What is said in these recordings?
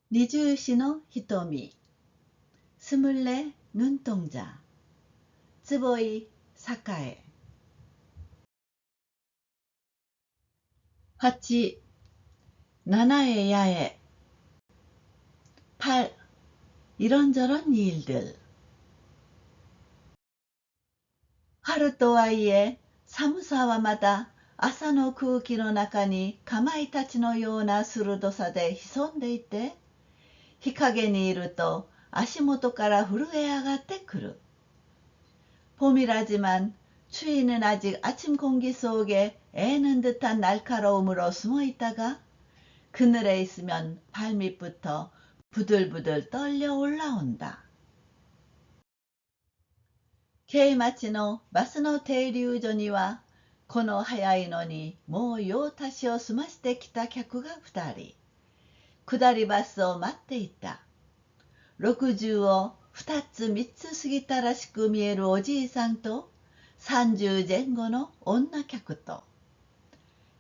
二十四の瞳、スムレ눈동자、坪井栄。8、나나의 야외. 8. 이런저런 일들. 하루とはいえ、寒さはまだ朝の空気の中にかまいたちのような鋭さで潜んでいて、日陰にいると足元から震え上がってくる。봄이라지만 추위는 아직 아침 공기 속에 애는 듯한 날카로움으로 숨어 있다가 그늘에 있으면 발밑부터 부들부들 떨려 올라온다. 京町のバスの停留所には、この早いのにもう用足しを済ましてきた客が2人、下りバスを待っていた。60を2つ3つ過ぎたらしく見えるおじいさんと、30前後の女客と、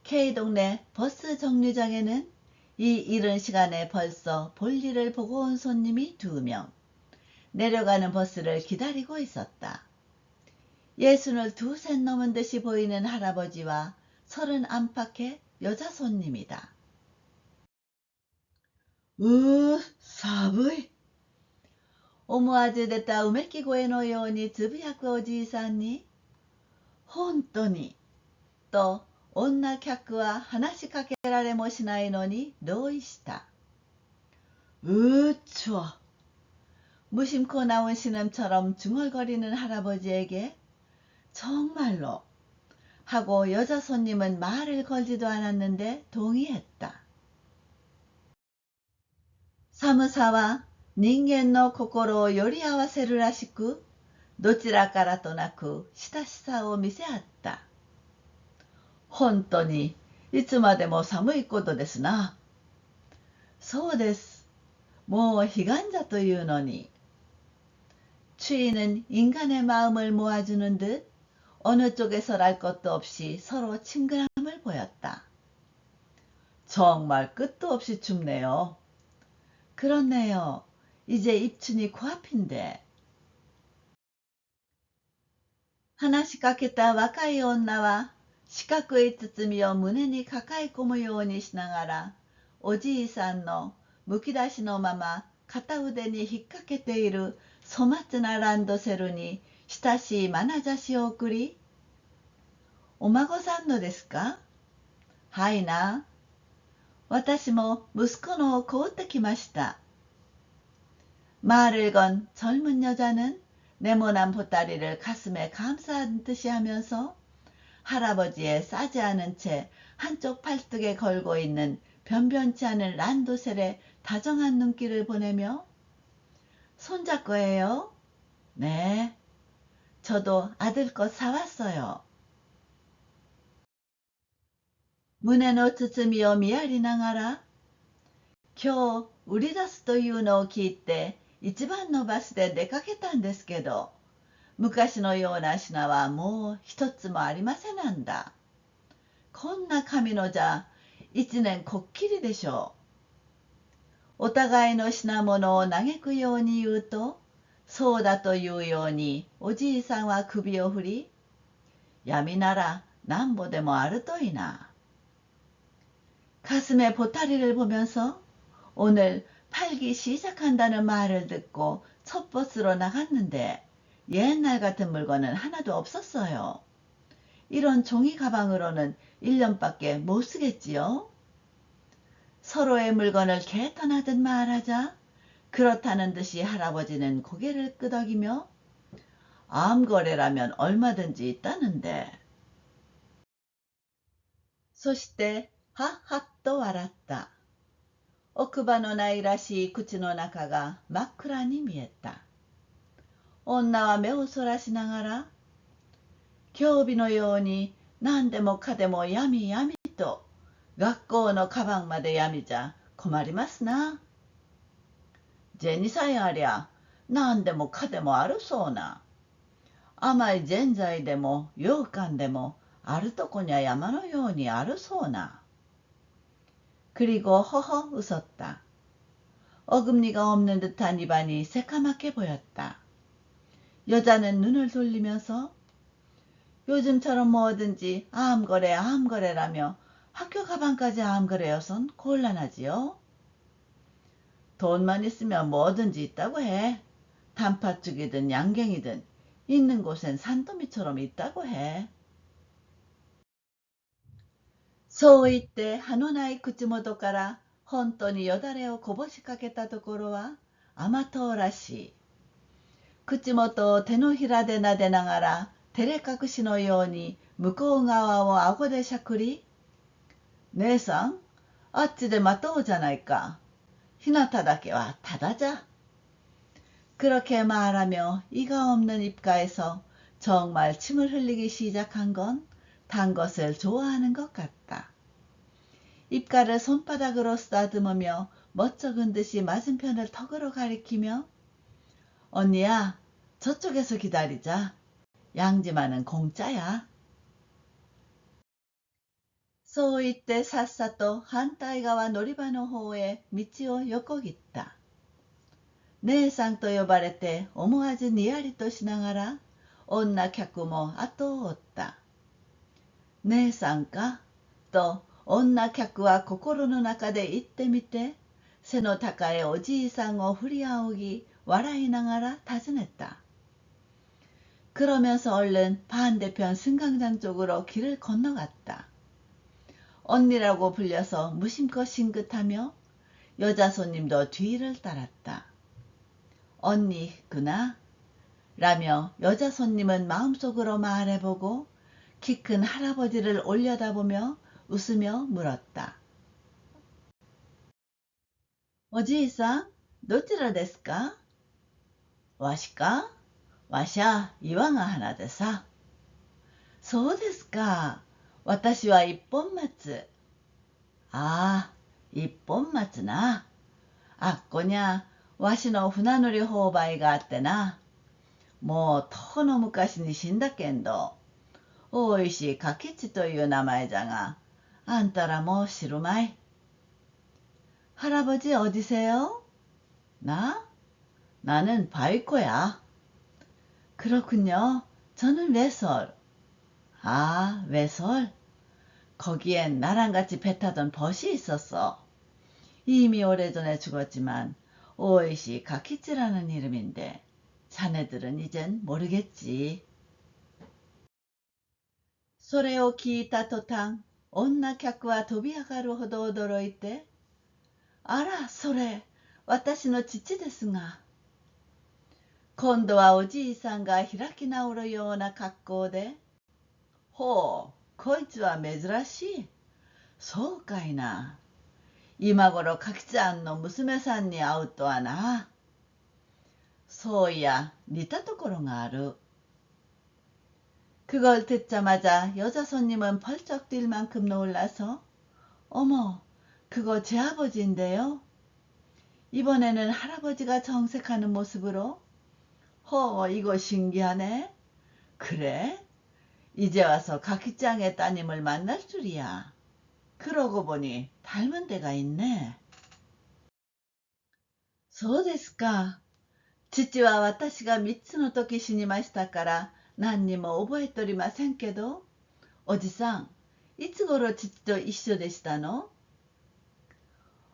K동네 버스 정류장에는 이 이른 시간에 벌써 볼일을 보고 온 손님이 2명, 내려가는 버스를 기다리고 있었다. 62셋 넘은 듯이 보이는 할아버지와 30 안팎의 여자 손님이다. 寒い。思わず出たうめき声のようにつぶやくおじいさんに、本当に、と女客は話しかけられもしないのに同意した。추워. 무심코 나온 신음처럼 중얼거리는 할아버지에게 정말로 하고 여자 손님은 말을 걸지도 않았는데 동의했다. 寒さは人間の心をより合わせるらしく、どちらからとなく親しさを見せ合った。本当にいつまでも寒いことですな。そうです。もう彼岸だというのに。추위는 인간의 마음을 모아주는 듯 어느 쪽에서랄 것도 없이 서로 친근함을 보였다. 정말 끝도 없이 춥네요. 그렇네요. 이제 입춘이 코앞인데. 話しかけた若い女は四角い包みを胸に抱え込むようにしながら、おじいさんのむき出しのまま片腕に引っ掛けている粗末なランドセルに親しい眼差しを送り、お孫さんのですか？はいな。私も息子のを買うてきました。말을 건 젊은 여자는 네모난 보따리를 가슴에 감싼 듯이 하면서 할아버지의 싸지 않은 채 한쪽 팔뚝에 걸고 있는 변변치 않은 란도셀에 다정한 눈길을 보내며 손자 거예요? 네, 저도 아들 것 사왔어요. 문에노 츠츠미오 미야리나가라. 今日売り出すというのを聞いて一番のバスで出かけたんですけど、昔のような品はもう一つもありませんなんだ。こんな紙のじゃ一年こっきりでしょう。お互いの品物を嘆くように言うと、そうだというようにおじいさんは首を振り、闇ならなんぼでもあるといな。가슴에 보따리를 보면서 오늘 팔기 시작한다는 말을 듣고 첫 버스로 나갔는데 옛날 같은 물건은 하나도 없었어요. 이런 종이 가방으로는 1년밖에 못 쓰겠지요. 서로의 물건을 개턴하듯 말하자 그렇다는 듯이 할아버지는 고개를 끄덕이며 암거래라면 얼마든지 있다는데. そしてはっはっと笑った。奥歯のないらしい口の中が真っ暗に見えた。女は目をそらしながら、今日日のように何でもかでも闇闇と、学校のカバンまで闇じゃ困りますな。銭さえありゃ何でもかでもあるそうな。甘いぜんざいでも羊羹でもあるとこにゃ山のようにあるそうな。그리고 허허 웃었다. 어금니가 없는 듯한 입안이 새까맣게 보였다. 여자는 눈을 돌리면서 요즘처럼 뭐든지 암거래라며 학교 가방까지 암거래여선 곤란하지요. 돈만 있으면 뭐든지 있다고 해. 단팥죽이든 양갱이든 있는 곳엔 산더미처럼 있다고 해.そう言って歯のない口元から本当によだれをこぼしかけたところは甘党らしい。口元を手のひらで撫でながら照れ隠しのように向こう側を顎でしゃくり、姉さん、あっちで待とうじゃないか。日向だけはただじゃ。그렇게 말하며 이가 없는 입가에서 정말 침을 흘리기 시작한 건 단 것을 좋아하는 것 같다. 입가를 손바닥으로 쓰다듬으며 멋쩍은 듯이 맞은편을 턱으로 가리키며 언니야, 저쪽에서 기다리자. 양지만은 공짜야. そう言ってさっさと反対側乗り場の方へ道を横切った。姉さんと呼ばれて思わずにやりとしながら女客も後を追った。姉さんかと女客は心の中で言ってみて、背の高いおじいさんを振り仰ぎ笑いながら尋ねた。그러면서 얼른 반대편 승강장 쪽으로 길을 건너갔다. 언니라고 불려서 무심코 싱긋하며 여자 손님도 뒤를 따랐다. 언니구나 라며 여자 손님은 마음속으로 말해보고 키 큰 할아버지를 올려다보며 웃으며 물었다. おじいさん、どちらですか？わしか？わしゃ岩ヶ花でさ。そうですか。私は一本松。ああ、一本松な。あっこにゃ、わしの船乗り放売があってな。もうとの昔に死んだけんど、大石柿地という名前じゃが、あんたらも知るまい。할아버지 어디세요? 나? 나는 바위코야. 그렇군요. 저는 외솔. 아, 외솔? 거기엔 나랑 같이 배 타던 벗이 있었어. 이미 오래전에 죽었지만 오이시 가키치라는 이름인데 자네들은 이젠 모르겠지. それを聞いた途端、女客は飛び上がるほど驚いて、あら、それ、私の父ですが。今度はおじいさんが開き直るような格好で、ほう、こいつは珍しい。そうかいな。今頃かきちゃんの娘さんに会うとはな。そういや、似たところがある。그걸 듣자마자 여자 손님은 펄쩍 뛸 만큼 놀라서 어머, 그거 제 아버지인데요. 이번에는 할아버지가 정색하는 모습으로 이거 신기하네. 그래? 이제 와서 가키짱의 따님을 만날 줄이야. 그러고 보니 닮은 데가 있네. そうですか。父は私が3つの時死にましたから何にも覚えておりませんけど、おじさん、いつ頃父と一緒でしたの？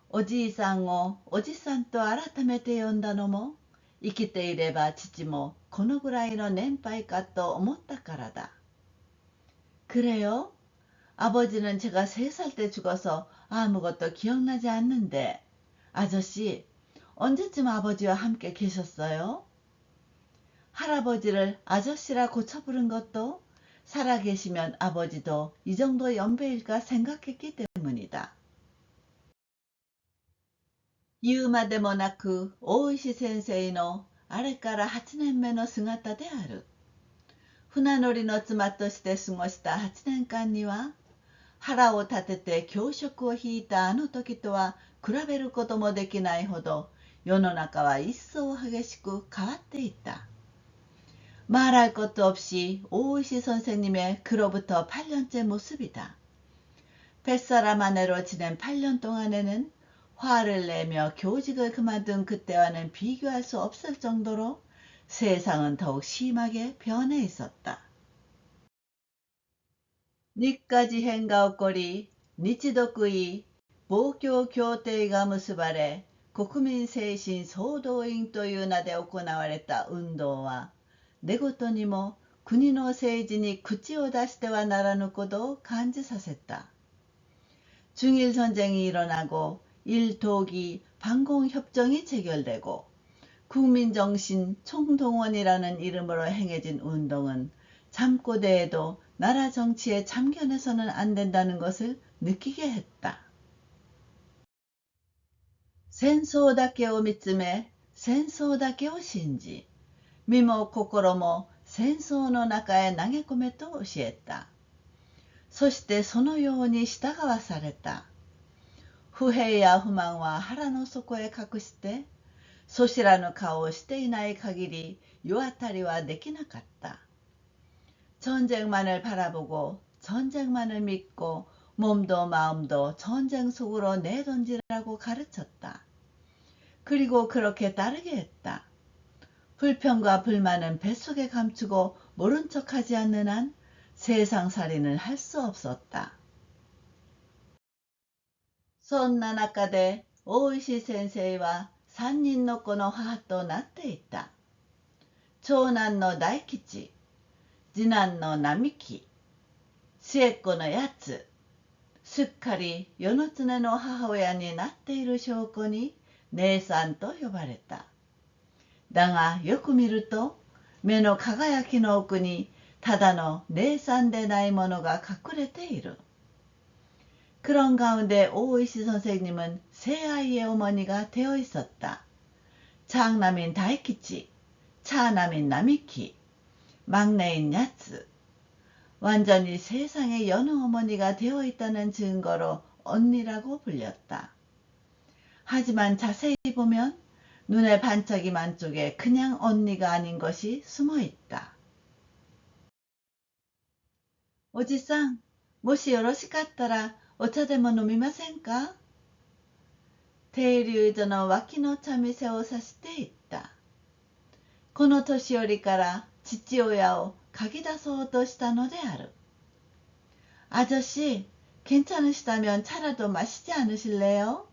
おじいさんをおじさんと改めて呼んだのも、生きていれば父もこのぐらいの年配かと思ったからだ。그래요? 아버지는 제가 3살 때 죽어서 아무것도 기억나지 않는데, 아저씨, 언제쯤 아버지와 함께 계셨어요? 할아버지를 아저씨라 고쳐 부른 것도 살아계시면 아버지도 이 정도 연배일까 생각했기 때문이다. 言うまでもなく大石先生のあれから8年目の姿である。船乗りの妻として過ごした8年間には、腹を立てて教職を引いたあの時とは比べることもできないほど、世の中は一層激しく変わっていった。말할 것도 없이 오이시 선생님의 그로부터 8년째 모습이다. 뱃사람 아내로 지낸 8년 동안에는 화를 내며 교직을 그만둔 그때와는 비교할 수 없을 정도로 세상은 더욱 심하게 변해 있었다. 니까지変が起こり、日独伊防共協定が結ばれ、国民精神総動員という名で行われた運動は、出ごとにも国の政治に口を出してはならぬことを感じさせた。중일전쟁이 일어나고 일독이 반공협정이 체결되고 국민정신 총동원이라는 이름으로 행해진 운동은 잠꼬대에도 나라 정치에 참견해서는 안 된다는 것을 느끼게 했다. 戦争だけを見つめ、戦争だけを信じ、身も心も戦争の中へ投げ込めと教えた。そしてそのように従わされた。不平や不満は腹の底へ隠して、そしらぬ顔をしていない限り世当たりはできなかった。전쟁만을 바라보고 전쟁만을 믿고 몸도 마음도 전쟁 속으로 내던지라고 가르쳤다. 그리고 그렇게 따르게 했다. 불평과 불만은 뱃속에 감추고 모른 척하지 않는 한 세상살이는 할 수 없었다. そんな中で大石先生は3人の子の母となっていた。長男の大吉、次男の並木、末っ子のやつ、すっかり世の常の母親になっている証拠に姉さんと呼ばれた。だがよく見ると目の輝きの奥にただの姉さんでないものが隠れている。그런 가운데 오이시 선생님은 세 아이의 어머니가 되어 있었다. 장남인 다이키치, 차남인 나미키, 막내인 야츠. 완전히 세상의 여느 어머니가 되어 있다는 증거로 언니라고 불렸다. 하지만 자세히 보면 눈의 반짝임 쪽에 그냥 언니가 아닌 것이 숨어 있다. おじさん、もしよろしかったらお茶でも飲みませんか？停留所の脇の茶店を指して言った。この年寄りから父親を嗅ぎ出そうとしたのである。아저씨, 괜찮으시다면 차라도 마시지 않으실래요?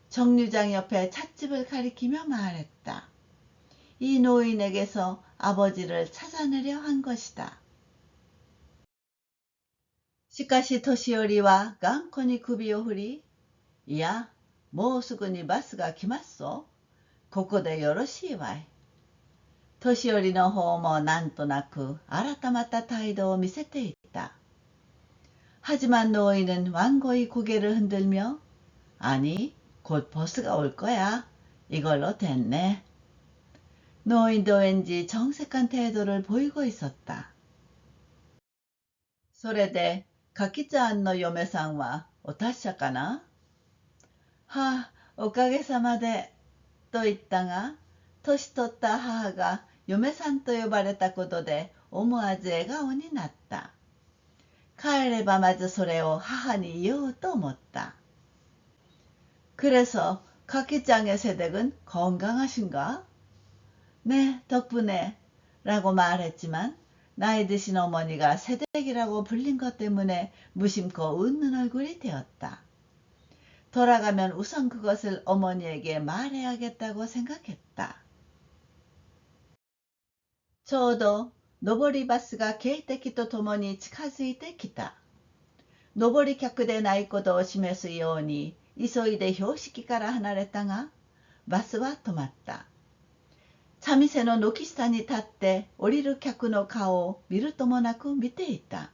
정류장 옆에 찻집을 가리키며 말했다. 이 노인에게서 아버지를 찾아내려 한 것이다. しかし年寄りは頑固に首を振り、いや、もうすぐにバスが来ますぞ。ここでよろしいわい。年寄りの方もなんとなく改まった態度を見せていた。하지만 노인은 완고히 고개를 흔들며 아니, 곧 버스가 올 거야. 이걸로 됐네. 노인도 왠지 정색한 태도를 보이고 있었다. それでかきちゃんの嫁さんはお達者かな？はあ、おかげさまで、と言ったが、年取った母が嫁さんと呼ばれたことで思わず笑顔になった。帰ればまずそれを母に言おうと思った。그래서 카키짱의 새댁은 건강하신가? 네, 덕분에 라고 말했지만 나이 드신 어머니가 새댁이라고 불린 것 때문에 무심코 웃는 얼굴이 되었다. 돌아가면 우선 그것을 어머니에게 말해야겠다고 생각했다. ちょうど上りバスが警笛とともに近づいてきた。上り客でないことを示すように急いで標識から離れたが、バスは止まった。茶店の軒下に立って降りる客の顔を見るともなく見ていた。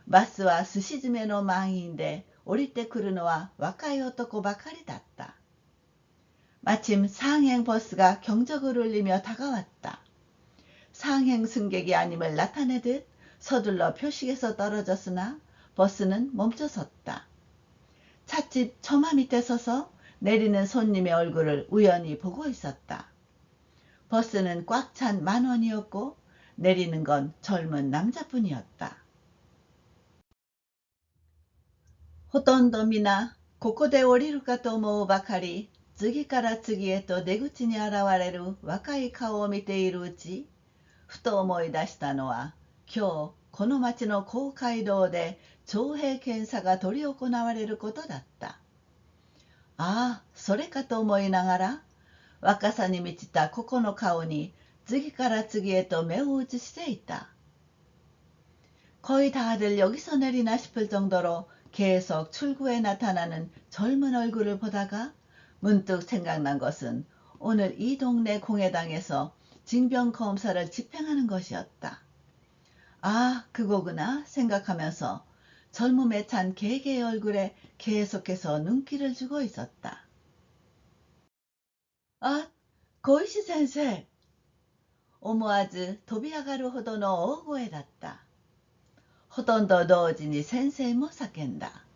バスはすし詰めの満員で降りてくるのは若い男ばかりだった。마침 상행 버스가 경적을 울리며 다가왔다. 상행 승객이 아님을 나타내듯 서둘러 표식에서 떨어졌으나 버스는 멈춰섰다. 찻집 처마 밑에 서서 내리는 손님의 얼굴을 우연히 보고 있었다. 버스는 꽉 찬 만원이었고 내리는 건 젊은 남자뿐이었다. ほとんど皆ここで降りるかと思うばかり、次から次へと出口に現れる若い顔を見ているうち、ふと思い出したのは、今日この町の公会堂で徴兵検査が執り行われることだった。ああ、それかと思いながら、若さに満ちたここの顔に次から次へと目を移していた。거의 다들 여기서 내리나 싶을 정도로 계속 출구에 나타나는 젊은 얼굴을 보다가 문득 생각난 것은 오늘 이 동네 공회당에서 징병검사를 집행하는 것이었다. 아, 그거구나 생각하면서 젊음에 찬 개개의 얼굴에 계속해서 눈길을 주고 있었다. 아, 고이시 센세. 오모아즈 도비아가루 호도노 오고에だった。ほとんど同時に先生も叫んだ。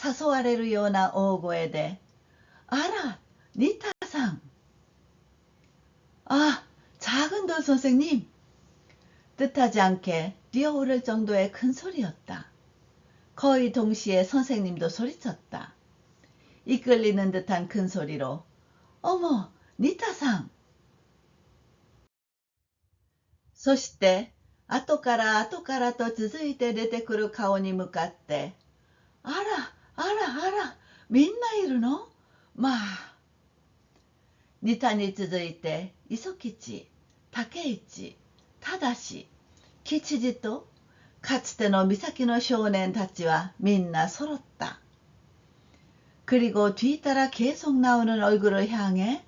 誘われるような大声で、あら、ニタさん。아, 작은 돌 선생님. 뜻하지 않게 뛰어오를 정도의 큰 소리였다. 거의 동시에 선생님도 소리쳤다. 이끌리는 듯한 큰 소리로, 어머, 니타さん。そして後から後からと続いて出てくる顔に向かって、あら、あらあら、みんないるの？まあ。ニタに続いて、磯吉、竹市、忠、吉次と、かつての岬の少年たちはみんな揃った。그리고 뒤따라 계속 나오는 얼굴을 향해,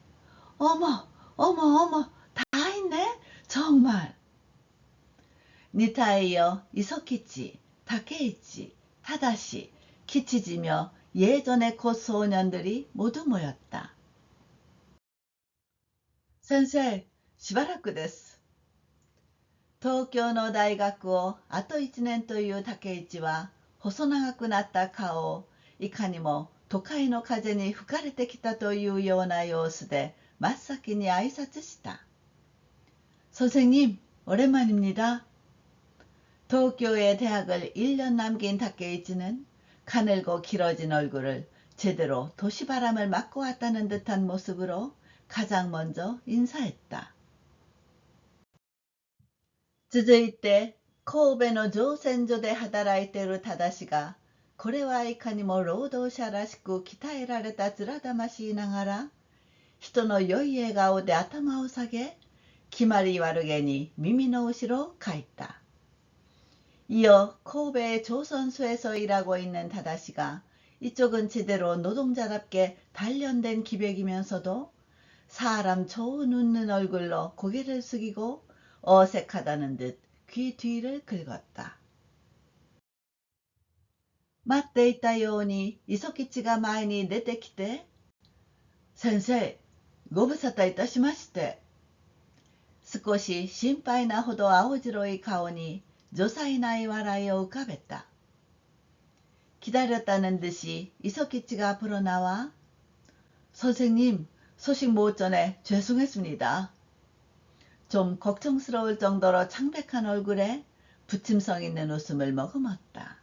어머, 어머, 어머, 다 있네, 정말. 니타에 이어 이석기치, 다케이치, 타다시, 키치지며 예전의 곧 소년들이 모두 모였다. 센세, しばらくです。東京の大学をあと1年という竹市は、細長くなった顔をいかにも都会の風に吹かれてきたというような様子で真っ先に挨拶した。선생님、오랜만입니다。도쿄의 대학을 1년 남긴 다케이치는 가늘고 길어진 얼굴을 제대로 도시바람을 맞고 왔다는 듯한 모습으로 가장 먼저 인사했다. 続いて神戸の造船所で働いている忠が、これはいかにも労働者らしく鍛えられた面魂ながら、人の良い笑顔で頭を下げ、決まり悪げに耳の後ろをかいた。 이어 코베의 조선소에서 일하고 있는 다다시가 이쪽은 제대로 노동자답게 단련된 기백이면서도 사람 좋은 웃는 얼굴로 고개를 숙이고 어색하다는 듯 귀 뒤를 긁었다. 待っていたように磯吉が前に出てきて、先生、ご無沙汰いたしまして。少し心配なほど青白い顔に如才ない笑いを浮かべた。기다렸다는 듯이 이석기치가 앞으로 나와 선생님, 소식 못 전해 죄송했습니다. 좀 걱정스러울 정도로 창백한 얼굴에 부침성 있는 웃음을 머금었다.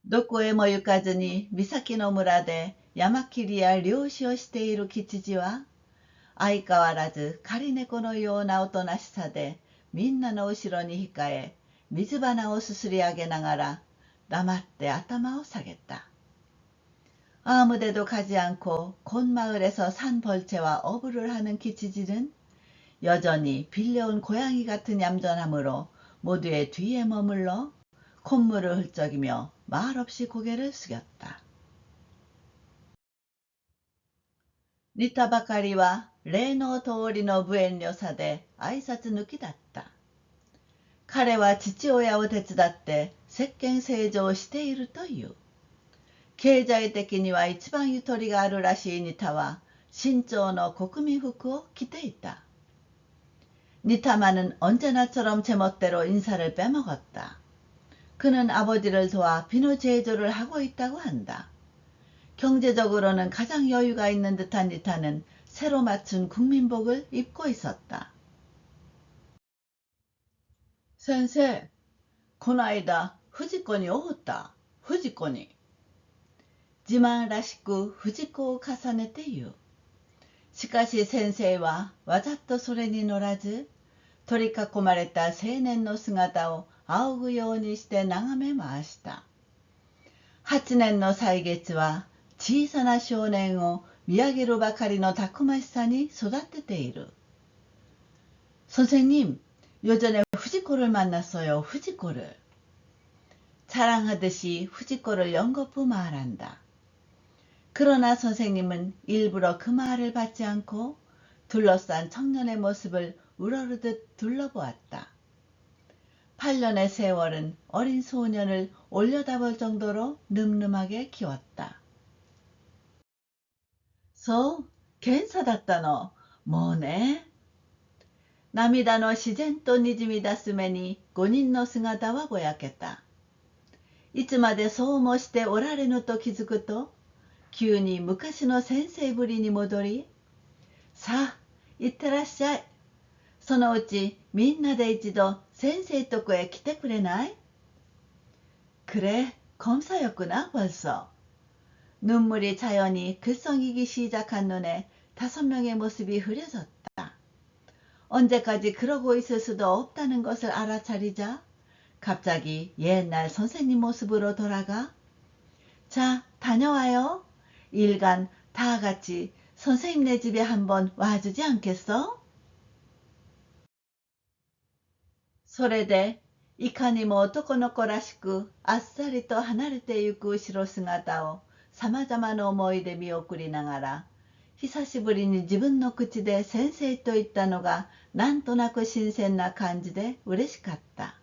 どこへも行かずに岬の村で山切りや漁師をしている吉次は、相変わらず狩り猫のようなおとなしさでみんなの後ろに控え、水花をすすり上げながら黙って頭を下げた。아무데도 가지 않고 곤마을에서 산 벌채와 어부를 하는 기치질은 여전히 빌려온 고양이 같은 얌전함으로 모두의 뒤에 머물러 콧물을 훌쩍이며 말없이 고개를 숙였다. 니타ばかりは例の通りの無遠慮さで挨拶抜きだった。彼は父親を手伝って石鹸清浄しているという。経済的には一番ゆとりがあるらしいニタは新朝の国民服を着ていた。니타만은 언제나처럼 제멋대로 인사를 빼먹었다. 그는 아버지를 도와 비누 제조를 하고 있다고 한다. 경제적으로는 가장 여유가 있는 듯한 니타는 새로 맞춘 국민복을 입고 있었다. 센세, この間、藤子に会った。藤子に。自慢らしく藤子を重ねて言う。しかし先生はわざとそれに乗らず、取り囲まれた青年の姿を仰ぐようにして眺め回した。8年の歳月は小さな少年を見上げるばかりのたくましさに育てている。선생님, 요전에 후지코를 만났어요. 후지코를. 자랑하듯이 후지코를 연거푸 말한다. 그러나 선생님은 일부러 그 말을 받지 않고 둘러싼 청년의 모습을 우러르듯 둘러보았다. 8년의 세월은 어린 소년을 올려다볼 정도로 늠름하게 키웠다. そう、検査だったの。もうね。涙の自然とにじみ出す目に5人の姿はぼやけた。いつまでそうもしておられぬと気づくと、急に昔の先生ぶりに戻り、さあ、行ってらっしゃい。そのうちみんなで一度先生とこへ来てくれない？ 그래, 검사였구나 벌써. 눈물이 자연히 글썽이기 시작한 눈에 5명의 모습이 흐려졌다. 언제까지 그러고 있을 수도 없다는 것을 알아차리자 갑자기 옛날 선생님 모습으로 돌아가 자, 다녀와요. 일간 다 같이 선생님네 집에 한번 와주지 않겠어? それでいかにも男の子らしくあっさりと離れてゆく後ろ姿をさまざまな思いで見送りながら、久しぶりに自分の口で先生と言ったのがなんとなく新鮮な感じで嬉しかった。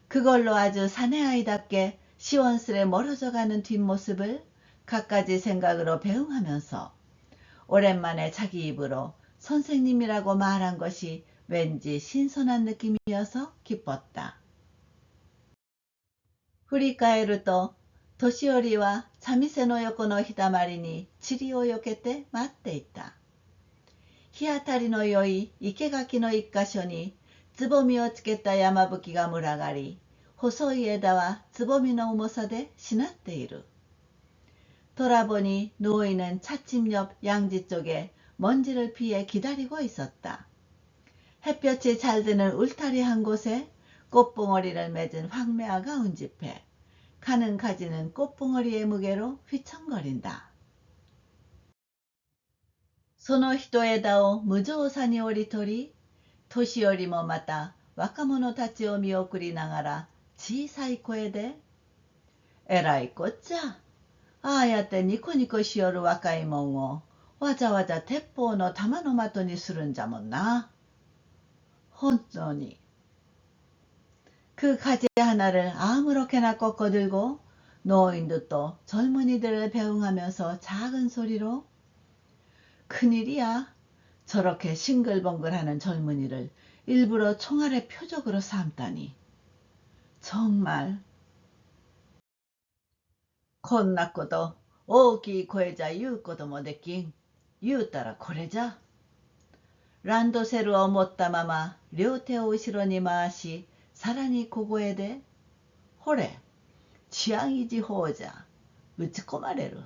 그걸로 아주 사내아이답게 시원스레 멀어져가는 뒷모습을 갖가지 생각으로 배웅하면서 오랜만에 자기 입으로 선생님이라고 말한 것이 왠지 신선한 느낌이어서 기뻤다. 振り返ると、年寄りは茶店の横の日だまりに塵をよけて待っていた。日当たりの良い生垣の一箇所につぼみをつけた山吹が群がり、細い枝はつぼみの重さでしなっている。 돌아보니 노인은 찻집 옆 양지 쪽에 먼지를 피해 기다리고 있었다. 햇볕이 잘 드는 울타리 한 곳에 꽃봉오리를 맺은 황매화가 운집해 가는 가지는 꽃봉오리의 무게로 휘청거린다. その一枝を無造作に折り取り、年寄りもまた若者たちを見送りながら小さい声で、えらいこっちゃ。ああやってニコニコしよる若いもんをわざわざ鉄砲の弾の的にするんじゃもんな。本当に。그 가지 하나를 아무렇게나 꺾어들고 노인도 또 젊은이들을 배웅하면서 작은 소리로 큰일이야. 저렇게 싱글벙글하는 젊은이를 일부러 총알의 표적으로 삼다니. 정말. こんなこと大きい声じゃ言うこともできん。言うたらこれじゃ。ランドセルを持ったまま両手を後ろに回し、さらに小声で、ほれ、治安維持法じゃ。打ち込まれる。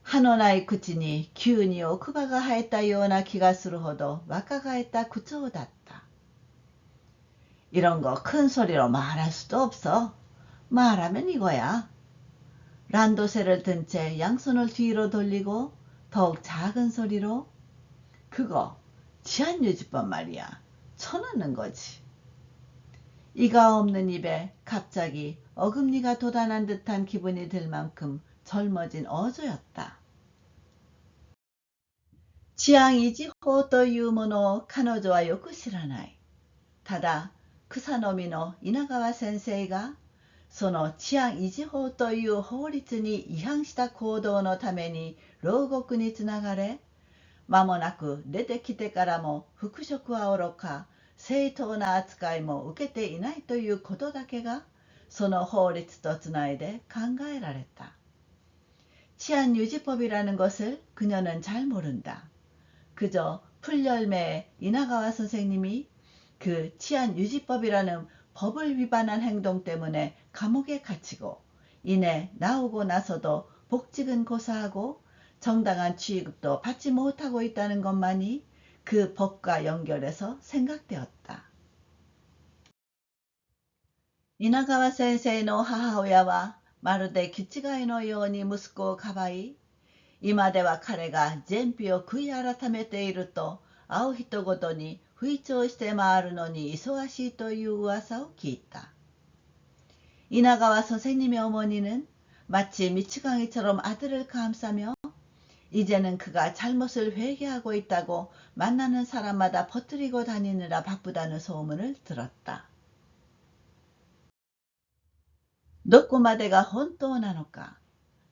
歯のない口に急に奥歯が生えたような気がするほど若返った口調だった。이런 거 큰 소리로 말할 수도 없어. 말하면 이거야. 란도셀을 든 채 양손을 뒤로 돌리고 더욱 작은 소리로 그거 치안유지법 말이야. 쳐넣는 거지. 이가 없는 입에 갑자기 어금니가 돋아난 듯한 기분이 들 만큼 젊어진 어조였다. 治安維持法というものを彼女はよく知らない。ただ、草の実の稲川先生がその治安維持法という法律に違反した行動のために牢獄につながれ、間もなく出てきてからも復職はおろか、正当な扱いも受けていないということだけがその法律とつないで考えられた。치안유지법이라는 것을 그녀는 잘 모른다. 그저 풀열매의 이나가와 선생님이 그 치안유지법이라는 법을 위반한 행동 때문에 감옥에 갇히고 이내 나오고 나서도 복직은 고사하고 정당한 취급도 받지 못하고 있다는 것만이 그 법과 연결해서 생각되었다.稲川先生の母親はまるで気違いのように息子をかばい、今では彼が善否を悔い改めていると会う人ごとに吹聴して回るのに忙しいという噂を聞いた。稲川선생님의 어머니는 마치 미치광이처럼 아들을 감싸며 이제는 그가 잘못을 회개하고 있다고 만나는 사람마다 퍼뜨리고 다니느라 바쁘다는 소문을 들었다. どこまでが本当なのか。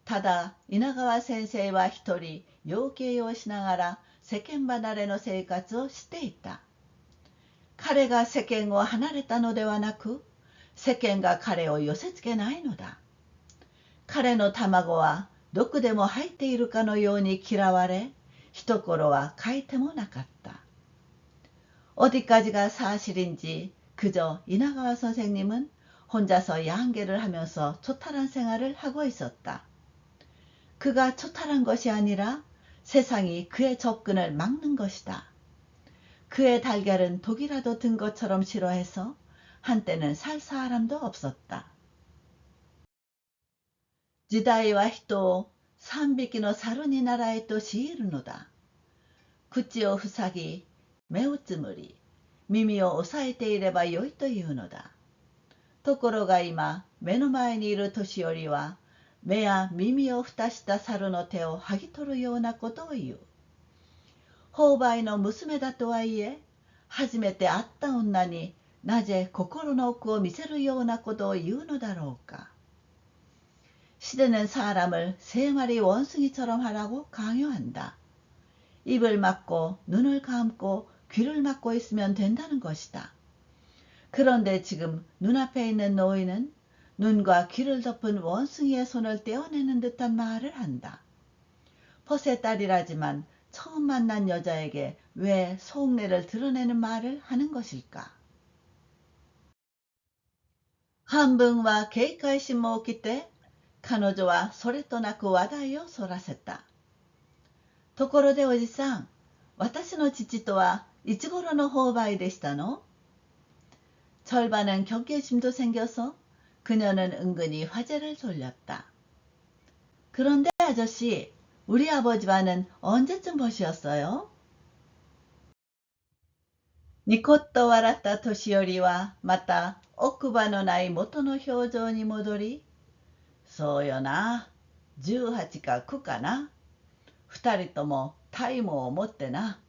ただ稲川先生は一人養鶏をしながら世間離れの生活をしていた。彼が世間を離れたのではなく、世間が彼を寄せつけないのだ。彼の卵は毒でも入っているかのように嫌われ、一頃は書いてもなかった。어디까지가 사실인지 그저稲川선생님은 혼자서 양계를 하면서 초탈한 생활을 하고 있었다. 그가 초탈한 것이 아니라 세상이 그의 접근을 막는 것이다. 그의 달걀은 독이라도 든 것처럼 싫어해서 한때는 살 사람도 없었다. 時代は人を3匹の猿にならえと強いるのだ。口を塞ぎ、目をつむり、耳を押さえていればよいというのだ。ところが今、目の前にいる年寄りは、目や耳を蓋した猿の手を剥ぎ取るようなことを言う。購買の娘だとはいえ、初めて会った女になぜ心の奥を見せるようなことを言うのだろうか。시대는 사람을 세 마리 원숭이처럼 하라고 강요한다. 입을 막고 눈을 감고 귀를 막고 있으면 된다는 것이다. 그런데 지금 눈앞에 있는 노인은 눈과 귀를 덮은 원숭이의 손을 떼어내는 듯한 말을 한다. 퍼세 딸이라지만 처음 만난 여자에게 왜 속내를 드러내는 말을 하는 것일까? 半分は警戒心も起きて、彼女はそれとなく話題をそらせた。ところでおじさん、私の父とはいつ頃の購買でしたの？ 절반은 경계심도 생겨서 그녀는 은근히 화제를 돌렸다. 그런데 아저씨, 우리 아버지와는 언제쯤 보셨어요? ニコッと笑った年寄りはまた奥歯のない元の表情に戻り、そうよな、18か9かな。二人ともタイムを持ってな。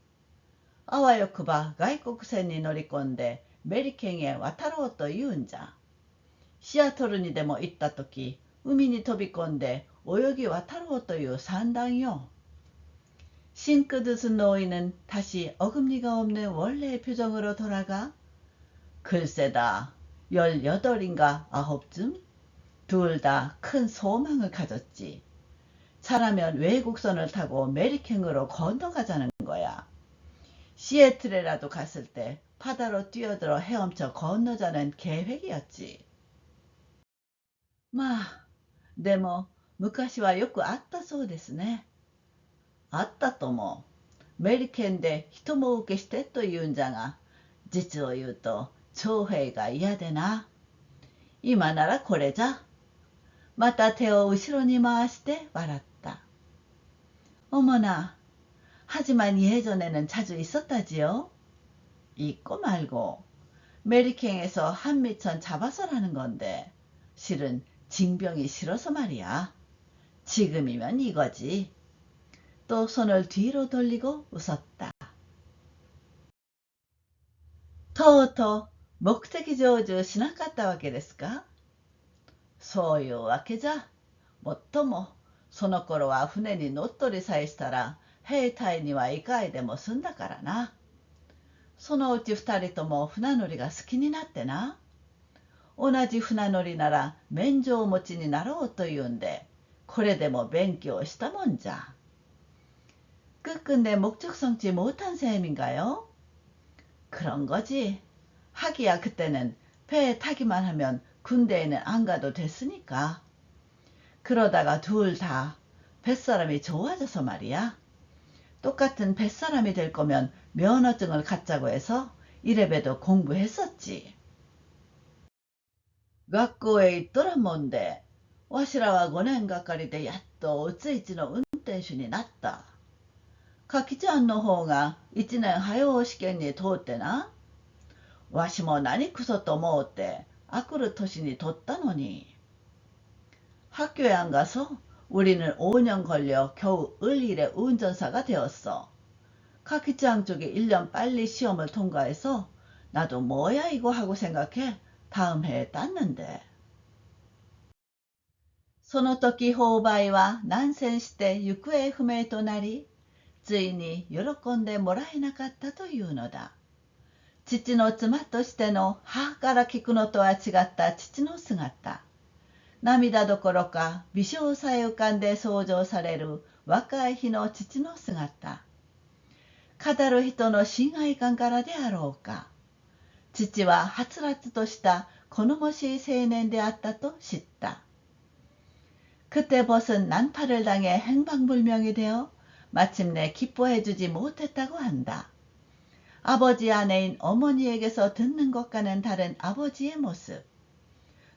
あわよくば外国船に乗り込んでメリケンへ渡ろうと言うんじゃ。シアトルにでも行ったとき、海に飛び込んで泳ぎ渡ろうという算段よ。싱크드슨 노인은 다시 어금니가 없는 원래의 표정으로 돌아가 글쎄다 18인가 9쯤 둘 다 큰 소망을 가졌지. 잘하면 외국선을 타고 메리캥으로 건너가자는 거야. 시애틀에라도 갔을 때 바다로 뛰어들어 헤엄쳐 건너자는 계획이었지. 마, でも昔はよくあったそうですね。あったとも。メリケンで人も受けしてというんじゃが、実を言うと徴兵が嫌でな。今ならこれじゃ。また手を後ろに回して笑った。어머나, 하지만 예전에는 자주 있었다지요? 있고 말고. 메리캥에서 한미천 잡아서라는 건데, 실은 징병이 싫어서 말이야. 지금이면 이거지. 또 손을 뒤로 돌리고 웃었다. とうとう目的成就しなかったわけですか？そういうわけじゃ。もっとも、その頃は船に乗っ取りさえしたら、兵隊には行かいでも済んだからな。そのうち二人とも船乗りが好きになってな。同じ船乗りなら免状持ちになろうというんで、これでも勉強したもんじゃ。끝끝내 목적 성취 못한 셈인가요? 그런 거지. 하기야 그때는 배 타기만 하면 군대에는 안 가도 됐으니까. 그러다가 둘 다 뱃사람이 좋아져서 말이야. 똑같은 뱃사람이 될 거면 면허증을 갖자고 해서 이래봬도 공부했었지.学校へ 있더란 뭔데. わしらは 5年がかりでやっとおついちの運転手になった。かきちゃんの方が1年早う試験に通ってな。わしも何くそと思うてあくる年に取ったのに. 학교에 안 가서 우리는 5년 걸려 겨우 을일의 운전사가 되었어. 카키짱 쪽이 1년 빨리 시험을 통과해서 나도 뭐야 이거 하고 생각해 다음 해에 땄는데. その時砲売は難戦して行方不明となり、ついに喜んでもらえなかったというのだ。父の妻としての母から聞くのとは違った父の姿。涙どころか微笑さえ浮かんで想像される若い日の父の姿。語る人の親愛感からであろうか。父ははつらつとした好もしい青年であったと知った。그때 벗은 난파를 당해 행방불명이 되어 마침내 기뻐해주지 못했다고 한다. 아버지 아내인 어머니에게서 듣는 것과는 다른 아버지의 모습.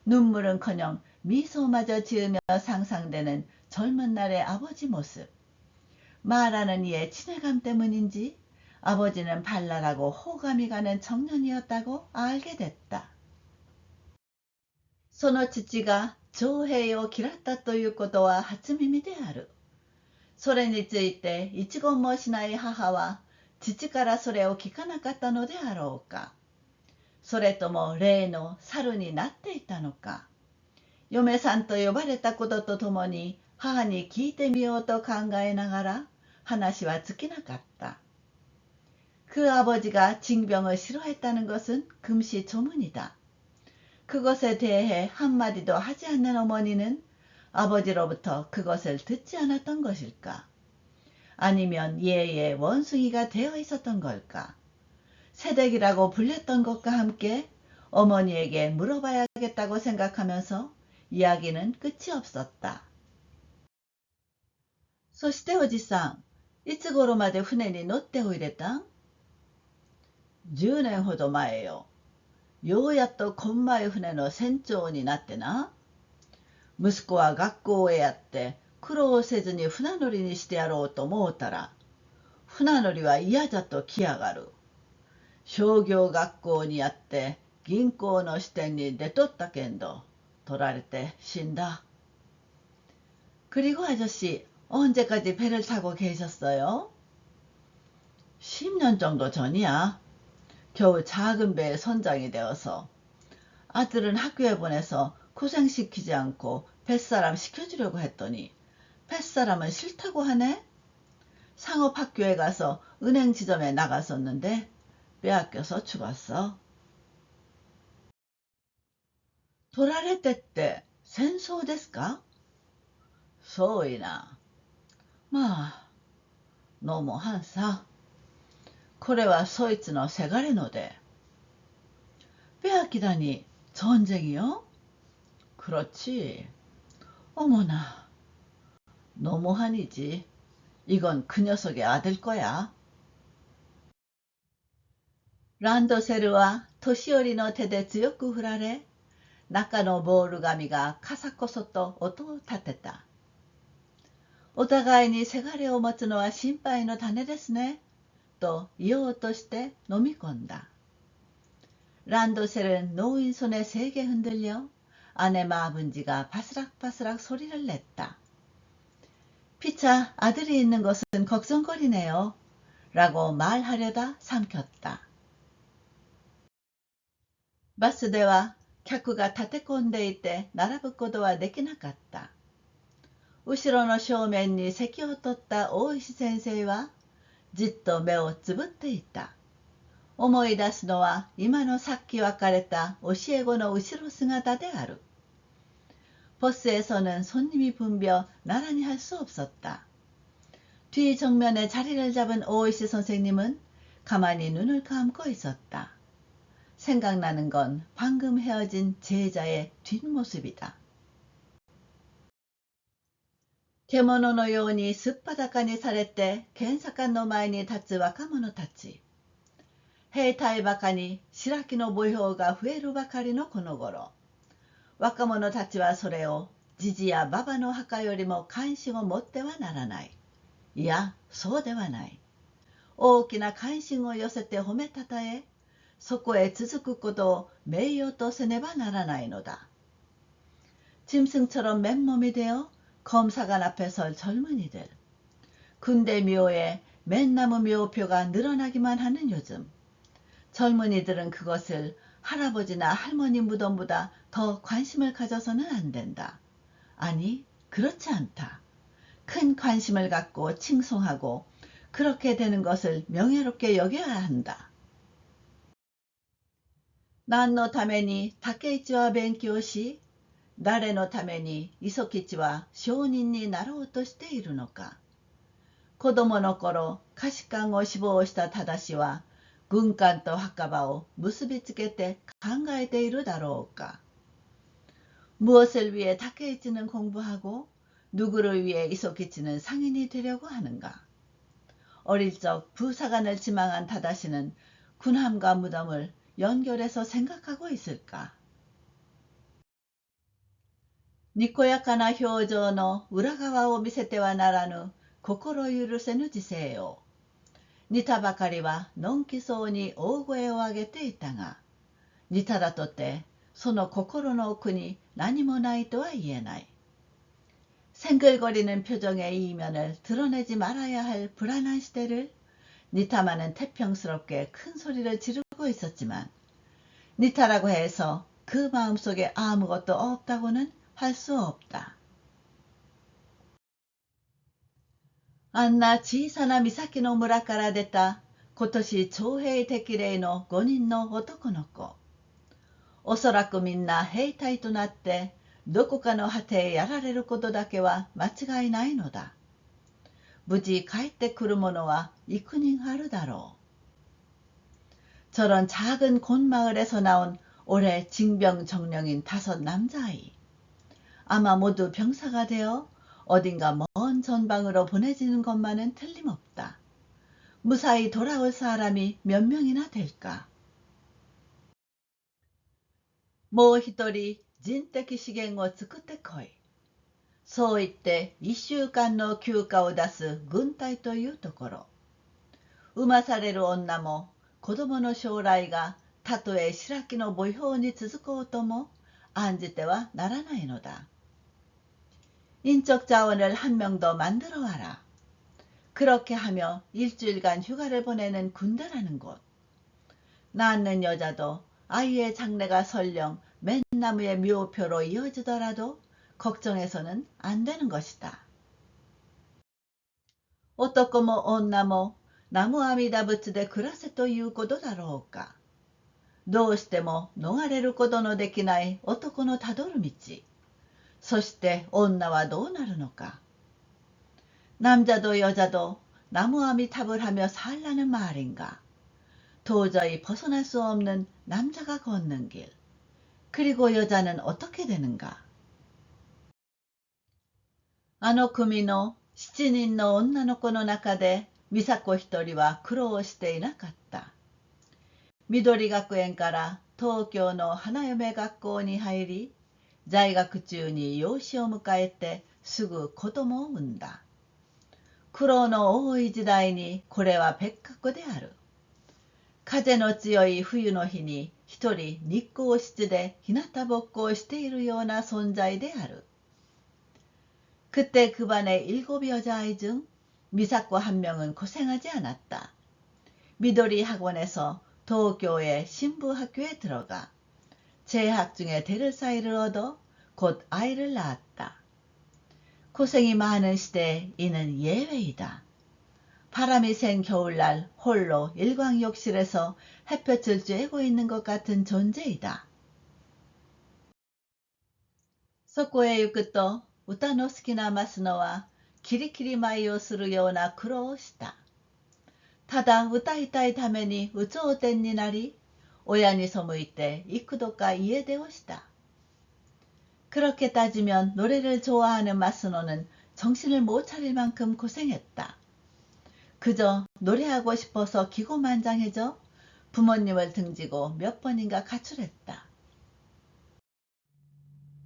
눈물은커녕 미소마저 지으며 상상되는 젊은 날의 아버지 모습. 말하는 이의 친애감 때문인지 아버지는 발랄하고 호감이 가는 청년이었다고 알게 됐다. その父が徴兵を嫌ったということは初耳である。それについて一言もしない母は父からそれを聞かなかったのであろうか。それとも例の猿になっていたのか。嫁さんと呼ばれたこととともに母に聞いてみようと考えながら話は尽きなかった。그 아버지가 징병을 싫어했다는 것은 금시초문이다. 그것에 대해 한마디도 하지 않는 어머니는 아버지로부터 그것을 듣지 않았던 것일까? 아니면 얘의 원숭이가 되어 있었던 걸까? 새댁이라고 불렸던 것과 함께 어머니에게 물어봐야겠다고 생각하면서 이야기는 끝이 없었다. そしておじさん、いつ頃まで船に乗っておいでたん ?10 年ほど前よ。ようやっとこんまい船の船長になってな。息子は学校へやって苦労せずに船乗りにしてやろうと思うたら、船乗りは嫌じゃと来やがる。商業学校にやって銀行の支店に出とったけんど、取られて死んだ。그리고 아저씨, 언제까지 배를 타고 계셨어요? 10년 정도 전이야. 겨우 작은 배의 선장이 되어서. 아들은 학교에 보내서 고생시키지 않고 뱃사람 시켜주려고 했더니 뱃사람은 싫다고 하네. 상업학교에 가서 은행 지점에 나갔었는데 빼앗겨서 죽었어. 取られてって戦争ですか？そういな。まあ、너무한 사。これはそいつのせがれので。빼앗기다니 전쟁이요? 그렇지. 어머나, 너무한이지. 이건 그 녀석의 아들 거야. 란도세르와 토시오리の手で強く振られ、中のボール紙がカサコソと音を立てた。お互いにせがれを持つのは心配の種ですね、と言おうとして飲み込んだ。란도셀은 노인 손에 세게 흔들려 아내 마아버지가 바스락바스락 소리를 냈다. 피차 아들이 있는 것은 걱정거리네요. 라고 말하려다 삼켰다. バスでは客が立て込んでいて並ぶことはできなかった。後ろの正面に席を取った大石先生はじっと目をつぶっていた。思い出すのは今のさっき別れた教え子の後ろ姿である。버스에서는 손님이 붐벼 나란히 할 수 없었다. 뒤 정면에 자리를 잡은 오이시 선생님은 가만히 눈을 감고 있었다. 생각나는 건 방금 헤어진 제자의 뒷모습이다. 獣のようにすっぱだかにされて検査官の前に立つ若者たち。兵隊ばかに白木の墓標が増えるばかりのこの頃、若者たちはそれをじじやばばの墓よりも関心を持ってはならない。いや、そうではない。大きな関心を寄せて褒めたたえ、そこへ続くことを名誉とせねばならないのだ。짐승처럼 맨몸이 되어 검사관 앞에 설 젊은이들. 군대 묘에 맨나무 묘표가 늘어나기만 하는 요즘. 젊은이들은 그것을 할아버지나 할머니 무덤보다 더 관심을 가져서는 안 된다. 아니, 그렇지 않다. 큰 관심을 갖고 칭송하고 그렇게 되는 것을 명예롭게 여겨야 한다. 何のために竹市は勉強し、誰のために磯吉は商人になろうとしているのか。子供の頃、下士官を志望した正は、軍艦と墓場を結びつけて考えているだろうか。무엇을 위해 타케이치는 공부하고 누구를 위해 이소키치는 상인이 되려고 하는가. 어릴 적 부사관을 지망한 다다시는 군함과 무덤을 연결해서 생각하고 있을까. にこやかな表情の裏側を見せてはならぬ心許せぬ時勢を。似たばかりはのんきそうに大声を上げていたが、似ただとてその心の奥に何もないとは言えない。생글거리는 표정의 이면을 드러내지 말아야 할 불안한 시대를 니타마는 태평스럽게 큰 소리를 지르고 있었지만 니타라고 해서 그 마음속에 아무것도 없다고는 할 수 없다. あんな小さな岬の村から出た今年徴兵適齢の5人の男の子。おそらくみんな兵隊となってどこかの果てへやられることだけは間違いないのだ。無事帰ってくる者は幾人あるだろう。저런 작은 곤마을에서 나온 올해 징병정령인 5 남자아이. 아마 모두 병사가 되어 어딘가 먼 전방으로 보내지는 것만은 틀림없다. 무사히 돌아올 사람이 몇 명이나 될까. もう一人人的資源を作ってこい。そう言って1週間の休暇を出す軍隊というところ。産まされる女も子供の将来がたとえ白木の墓標に続こうとも案じてはならないのだ。인적 자원을 한 명 더 만들어 와라. 그렇게 하며 일주일간 휴가를 보내는 군대라는 곳. 낳는 여자도 아이의 장래가 설령 맨나무의 묘표로 이어지더라도 걱정해서는 안 되는 것이다. 男も女も南無阿弥陀仏で暮らせということだろうか。どうしても逃れることのできない男のたどる道。そして女はどうなるのか。남자도 여자도 나무아미탑을 하며 살라는 말인가. 도저히 벗어날 수 없는 남자가 걷는 길. 그리고 여자는 어떻게 되는가. あの組の7人の女の子の中で美佐子一人は苦労していなかった。緑学園から東京の花嫁学校に入り、在学中に養子を迎えてすぐ子供を産んだ。苦労の多い時代にこれは別格である。風の強い冬の日に一人日光室で日向ぼっこをしているような存在である。그때 그 반의 7 여자아이 중 미사코 한 명은 고생하지 않았다. 미도리 학원에서 도쿄의 신부학교에 들어가 재학 중에 대를 사이를 얻어 곧 아이를 낳았다. 고생이 많은 시대에 이는 예외이다. 바람이 센 겨울날 홀로 일광욕실에서 햇볕을 쬐고 있는 것 같은 존재이다. そこへ行くと歌の好きなマスノはキリキリ舞いをするような苦労をした。ただ歌いたいために有頂天になり、親に背いて幾度か家出をした。그렇게 따지면 노래를 좋아하는 마스노는 정신을 못 차릴 만큼 고생했다. 그저 노래하고 싶어서 기고만장해져 부모님을 등지고 몇 번인가 가출했다.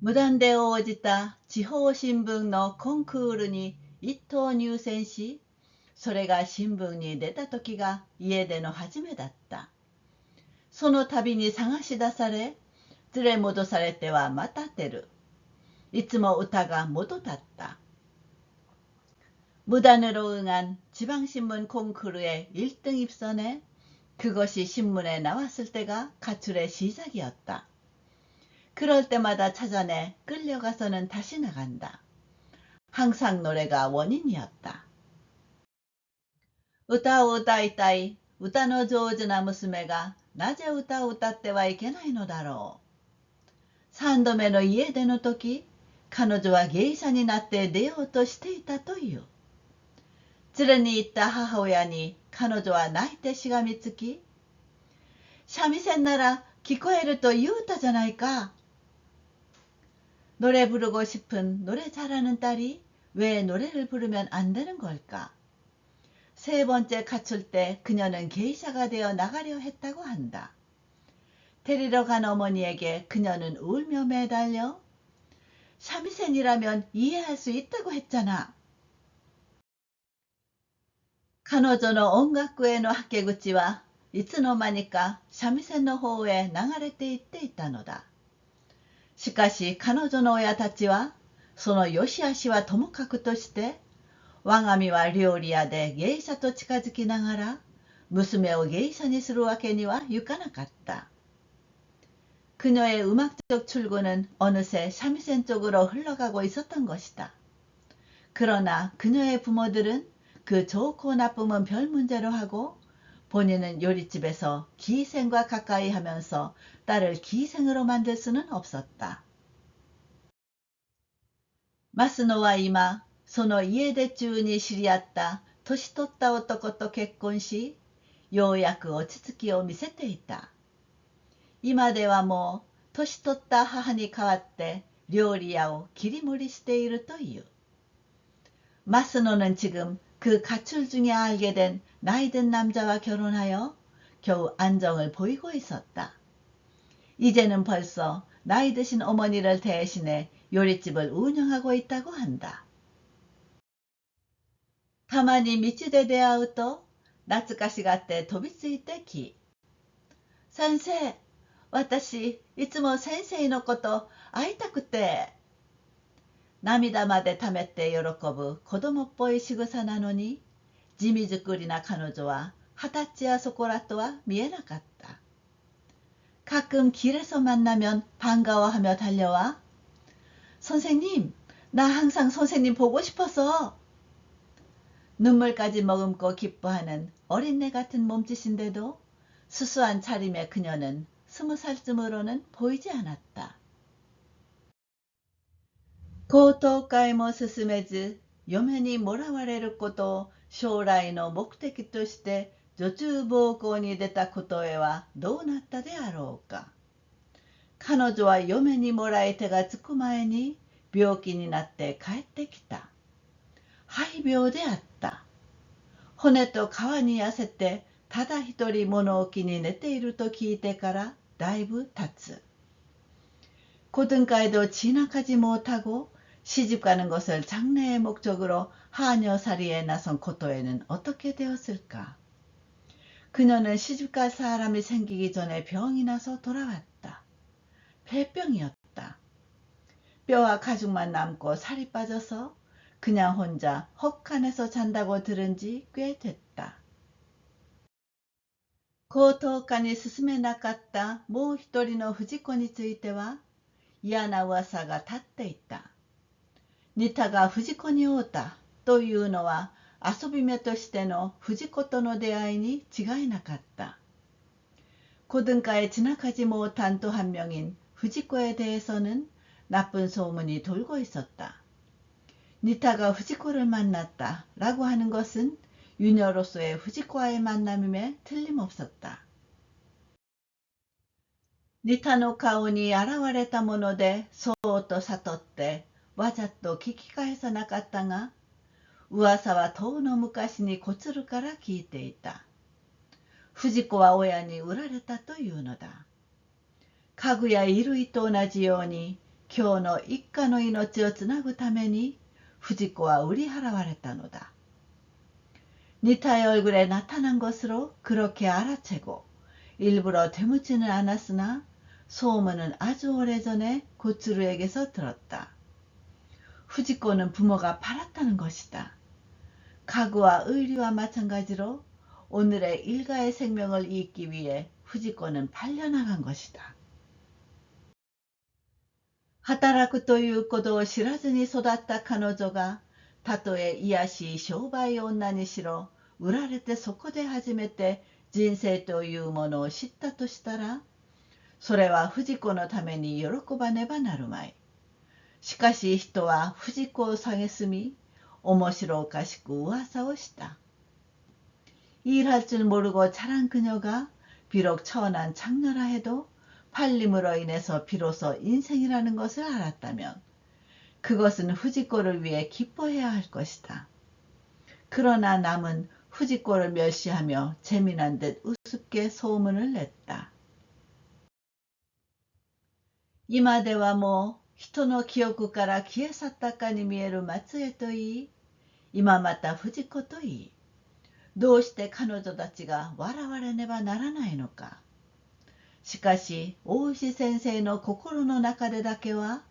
무단대 오지다 지호 신분のコンクールに一等入選し、それが新聞に出た時が家での初めだった。その度に探し出され、連れ戻されてはまた出る。いつも歌が못 오았다. 무단으로 응한 지방신문 콩쿠르에 1등 입선해 그것이 신문에 나왔을 때가 가출의 시작이었다. 그럴 때마다 찾아내 끌려가서는 다시 나간다. 항상 노래가 원인이었다. 歌を歌いたい歌の上手な娘がなぜ歌を歌ってはいけないのだろう。3度目の家出の時、彼女は芸者になって出ようとしていたという。連れに行った母親に彼女は泣いてしがみつき、三味線なら聞こえると言うたじゃないか。노래 부르고 싶은 노래 잘하는 딸이 왜 노래를 부르면 안 되는 걸까? 세 번째 가출 때 그녀는 게이샤가 되어 나가려 했다고 한다. 데리러 간 어머니에게 그녀는 울며 매달려 삼위센이라면 이해할 수 있다고 했잖아. 彼女の音楽へのはけ口はいつの間にか三味線の方へ流れていっていたのだ。しかし彼女の親たちはその良し悪しはともかくとして、我が身は料理屋で芸者と近づきながら娘を芸者にするわけにはいかなかった。 그녀의 음악적 출구는 어느새 삼위센 쪽으로 흘러가고 있었던 것이다. 그러나 그녀의 부모들은 그 좋고 나쁨은 별 문제로 하고 본인은 요리집에서 기생과 가까이 하면서 딸을 기생으로 만들 수는 없었다. 마스노와 이마, その家出中に知り合った年取った男と結婚し、ようやく落ち着きを見せていた。今ではもう年取った母に代わって料理屋を切り盛りしているという。마스노는 지금 그 가출 중에 알게 된 나이든 남자와 결혼하여 겨우 안정을 보이고 있었다. 이제는 벌써 나이 드신 어머니를 대신해 요리집을 운영하고 있다고 한다. たまに道で出会うと懐かしがって飛びついてき、先生、私いつも先生のこと会いたくて。涙までためて喜ぶ子供っぽい仕草なのに、地味作りな彼女は20歳やそこらとは見えなかった。가끔 길에서 만나면 반가워하며 달려와 선생님, 나 항상 선생님 보고 싶어서. 눈물까지 머금고 기뻐하는 어린애 같은 몸짓인데도 수수한 차림의 그녀는 20살쯤으로는 보이지 않았다. 高等会も進めず、嫁にもらわれることを将来の目的として女中奉公に出たことへはどうなったであろうか。彼女は嫁にもらい手がつく前に病気になって帰ってきた。肺病であった。骨と皮に痩せてただ一人物置に寝ていると聞いてからだいぶ経つ。고등가에도 진학하지 못하고 시집가는 것을 장래의 목적으로 하녀살이에 나선 고토에는 어떻게 되었을까? 그녀는 시집갈 사람이 생기기 전에 병이 나서 돌아왔다. 폐병이었다. 뼈와 가죽만 남고 살이 빠져서 그냥 혼자 헛간에서 잔다고 들은 지 꽤 됐다. 高等科に進めなかったもう一人の藤子については嫌な噂が立っていた。ニタが藤子に会うたというのは遊び目としての藤子との出会いに違いなかった。고등가에 진학하지 못한 또 한 명인 후지코에 대해서는 나쁜 소문이 돌고 있었다. 니타가 후지코를 만났다 라고 하는 것은 유녀로서의 후지코와의 만남임에 틀림없었다. ニタの顔に現れたものでそうと悟ってわざと聞き返さなかったが、噂は遠の昔に小鶴から聞いていた。藤子は親に売られたというのだ。家具や衣類と同じように、今日の一家の命をつなぐために、藤子は売り払われたのだ. 니타 얼굴에 나타난 것으로 그렇게 알아채고 일부러 되묻지는 않았으나 소문은 아주 오래전에 고츠루에게서 들었다. 후지코는 부모가 팔았다는 것이다. 가구와 의류와 마찬가지로 오늘의 일가의 생명을 잇기 위해 후지코는 팔려나간 것이다. 働くということを知らずに育った彼女が、たとえ卑しい商売女にしろ、売られてそこで初めて人生というものを知ったとしたら、それは藤子のために喜ばねばなるまい。しかし人は藤子を蔑み、面白おかしく噂をした。일할 줄 모르고 자란 그녀가 비록 천한 장녀라 해도 팔림으로 인해서 비로소 인생이라는 것을 알았다면 그것은 후지코를 위해 기뻐해야 할 것이다. 그러나 남은 후지코를 멸시하며 재미난 듯 우습게 소문을 냈다. 今ではもう人の記憶から消え去ったかに見える松江といい、今また藤子といい、どうして彼女たちが笑われねばならないのか。しかし大石先生の心の中でだけは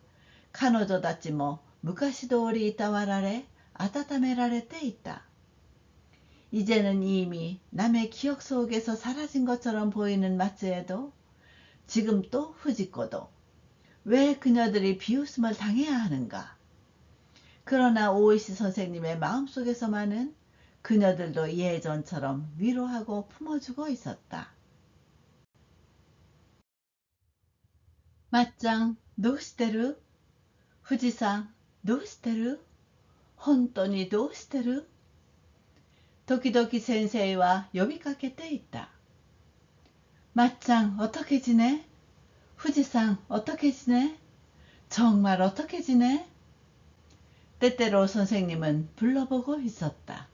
彼女たちも昔通りいたわられ温められていた。이제는 이미 남의 기억 속에서 사라진 것처럼 보이는 마츠에도 지금 또 후지코도 왜 그녀들이 비웃음을 당해야 하는가. 그러나 오이시 선생님의 마음속에서만은 그녀들도 예전처럼 위로하고 품어주고 있었다. まっちゃん、どうしてる？富士山、どうしてる？本当にどうしてる？時々先生は呼びかけていた。まっちゃん、어떻게 지내？富士山、어떻게 지내？정말 어떻게 지내？때때로 선생님은 불러보고 있었다.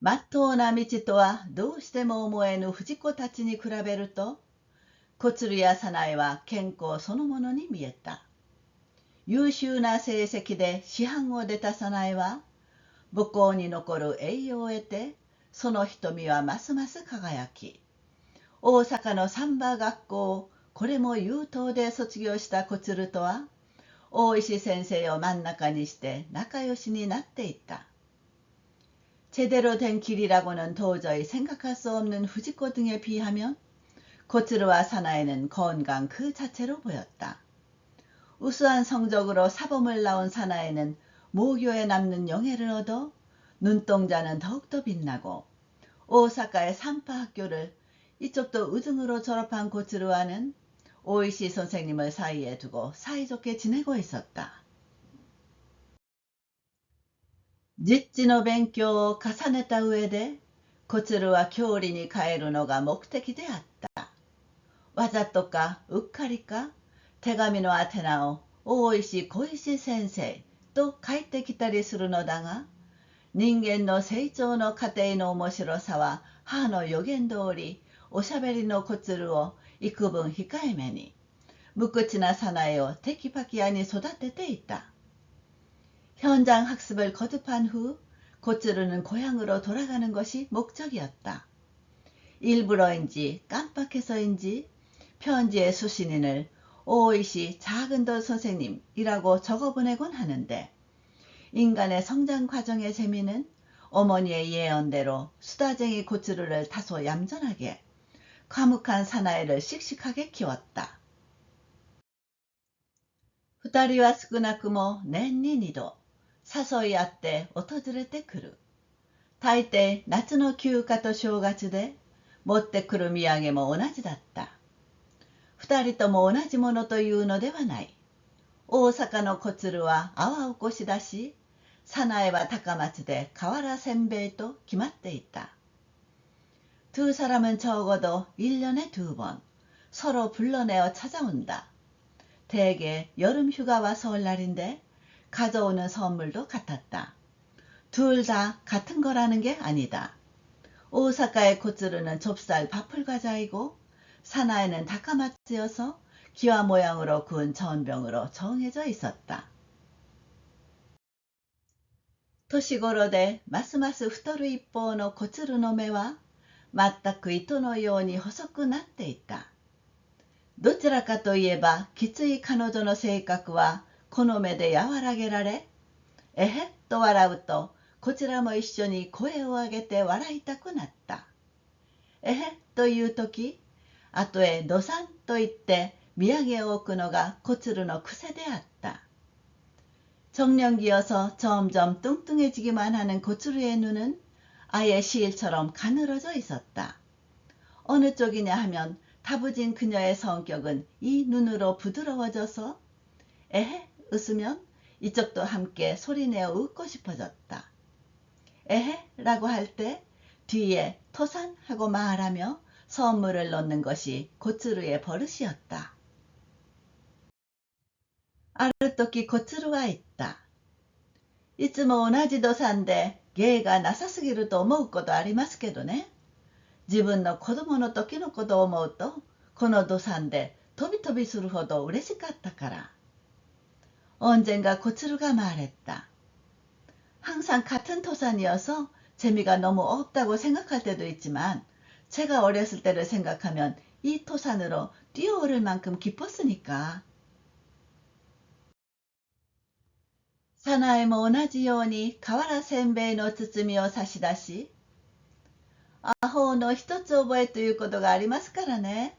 まっとうな道とはどうしても思えぬ藤子たちに比べると、小鶴や早苗は健康そのものに見えた。優秀な成績で師範を出た早苗は、母校に残る栄誉を得て、その瞳はますます輝き、大阪のサンバ学校をこれも優等で卒業した小鶴とは、大石先生を真ん中にして仲良しになっていった。제대로 된 길이라고는 도저히 생각할 수 없는 후지코 등에 비하면 고츠루와 사나이는 건강 그 자체로 보였다. 우수한 성적으로 사범을 나온 사나이는 모교에 남는 영예를 얻어 눈동자는 더욱더 빛나고 오사카의 산파 학교를 이쪽도 의등으로 졸업한 고츠루와는 오이시 선생님을 사이에 두고 사이좋게 지내고 있었다. 実地の勉強を重ねた上で、小鶴は郷里に帰るのが目的であった。わざとかうっかりか、手紙の宛名を大石小石先生と書いてきたりするのだが、人間の成長の過程の面白さは母の予言通り、おしゃべりの小鶴を幾分控えめに、無口な早苗をテキパキ屋に育てていた。현장 학습을 거듭한 후 고츠루는 고향으로 돌아가는 것이 목적이었다. 일부러인지 깜빡해서인지 편지의 수신인을 오이시 작은돌 선생님이라고 적어보내곤 하는데, 인간의 성장 과정의 재미는 어머니의 예언대로 수다쟁이 고츠루를 다소 얌전하게, 과묵한 사나이를 씩씩하게 키웠다. 二人は少なくも年に2度誘い合って訪れてくる。大抵夏の休暇と正月で持ってくる土産も同じだった。二人とも同じものというのではない。大阪の小鶴は阿波おこしだし、早苗は高松で瓦せんべいと決まっていた。두 사람은 적어도 1년에 2번 서로 불러내어 찾아온다. 대개 여름 휴가와 설날인데 가져오는 선물도 같았다. 둘 다 같은 거라는 게 아니다. 오사카의 코츠루는 좁쌀 밥풀과자이고 사나이는 다카마츠여서 기와 모양으로 구운 전병으로 정해져 있었다. 年頃でますます太る一方のコツルの目は全く糸のように細くなっていた。どちらかといえばきつい彼女の性格はこの目で和らげられ、えへっと笑うとこちらも一緒に声を上げて笑いたくなった。えへっというとき、あとへどさんと言って土産を置くのがコツルの癖であった。정년기여서 점점 뚱뚱해지기만 하는 고추루의 눈은 아예 시일처럼 가늘어져 있었다. 어느 쪽이냐 하면 다부진 그녀의 성격은 이 눈으로 부드러워져서 에헤 웃으면 이쪽도 함께 소리내어 웃고 싶어졌다. 에헤 라고 할 때 뒤에 토산 하고 말하며 선물을 넣는 것이 고추루의 버릇이었다. ある時コツルは言った。いつも同じ土産で芸がなさすぎると思うことありますけどね。自分の子供の時のことを思うと、この土産で飛び飛びするほど嬉しかったから。언젠가 고츠루가 말했다. 항상 같은 토산이어서 재미가 너무 없다고 생각할 때도 있지만 제가 어렸을 때를 생각하면 이 토산으로 뛰어오를 만큼 기뻤으니까. サナエも同じように瓦せんべいの包みを差し出し、アホの一つ覚えということがありますからね。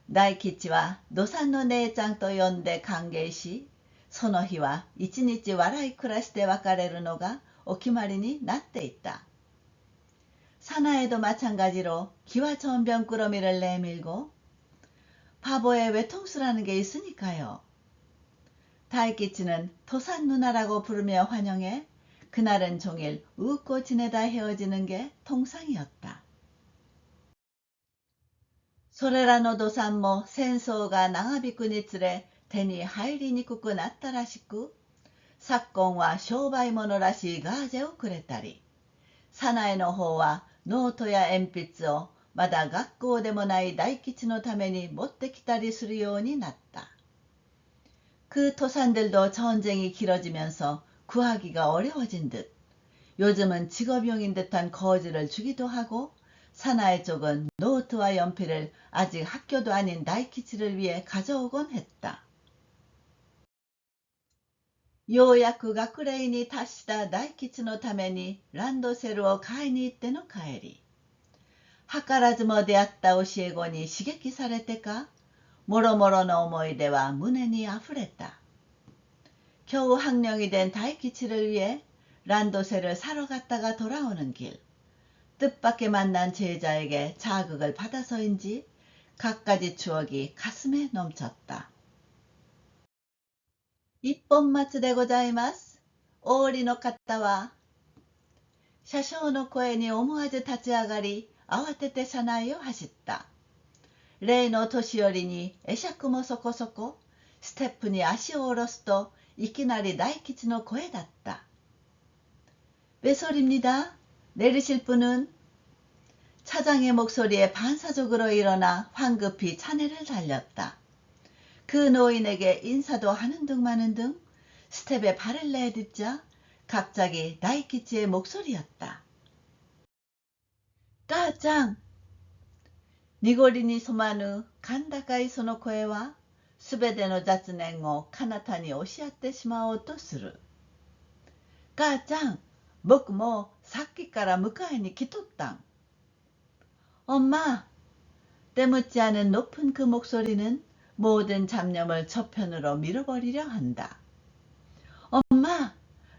大吉は土産の姉ちゃんと呼んで歓迎し、その日は一日笑い暮らして別れるのがお決まりになっていた。사나이도 마찬가지로 기와 전병꾸러미를 내밀고 바보의 외통수라는 게 있으니까요. 다이키치는 토산 누나라고 부르며 환영해 그날은 종일 웃고 지내다 헤어지는 게 통상이었다. それらの土産も戦争が長引くにつれ手に入りにくくなったらしく、昨今は商売物らしいガージェをくれたり、サナエの方はノートや鉛筆をまだ学校でもない大吉のために持ってきたりするようになった。그 토산들도 전쟁이 길어지면서 구하기가 어려워진 듯 요즘은 직업용인 듯한 거지를 주기도 하고 사나이 쪽은 노트와 연필을 아직 학교도 아닌 다이키치를 위해 가져오곤 했다. ようやく学齢に達した大吉のためにランドセルを買いに行っての帰り。図らずも出会った教え子に刺激されてか、もろもろの思い出は胸にあふれた。겨우 학령이 된 다이키치를 위해 란도세를 사러 갔다가 돌아오는 길. 뜻밖의 만난 제자에게 자극을 받아서인지 갖가지 추억이 가슴에 넘쳤다. 一本松でございます。お降りの方は。車掌の声に思わず立ち上がり、慌てて車内を走った。例の年寄りに会釈もそこそこ、ステップに足を下ろすと、いきなり大吉の声だった。왜소리입니다. 내리실 분은? 차장의 목소리에 반사적으로 일어나 황급히 차내를 달렸다. 그 노인에게 인사도 하는 등 마는 등 스텝에 발을 내딛자 갑자기 다이키치의 목소리였다. 가짱! 니고리に染まぬ甲高いその声はすべての雑念を彼方に押しやってしまおうとする。母ちゃん、僕もさっきから迎えに来とったん。엄마! 때묻지 않은 높은 그 목소리는 모든 잡념을 저편으로 밀어버리려 한다. 엄마!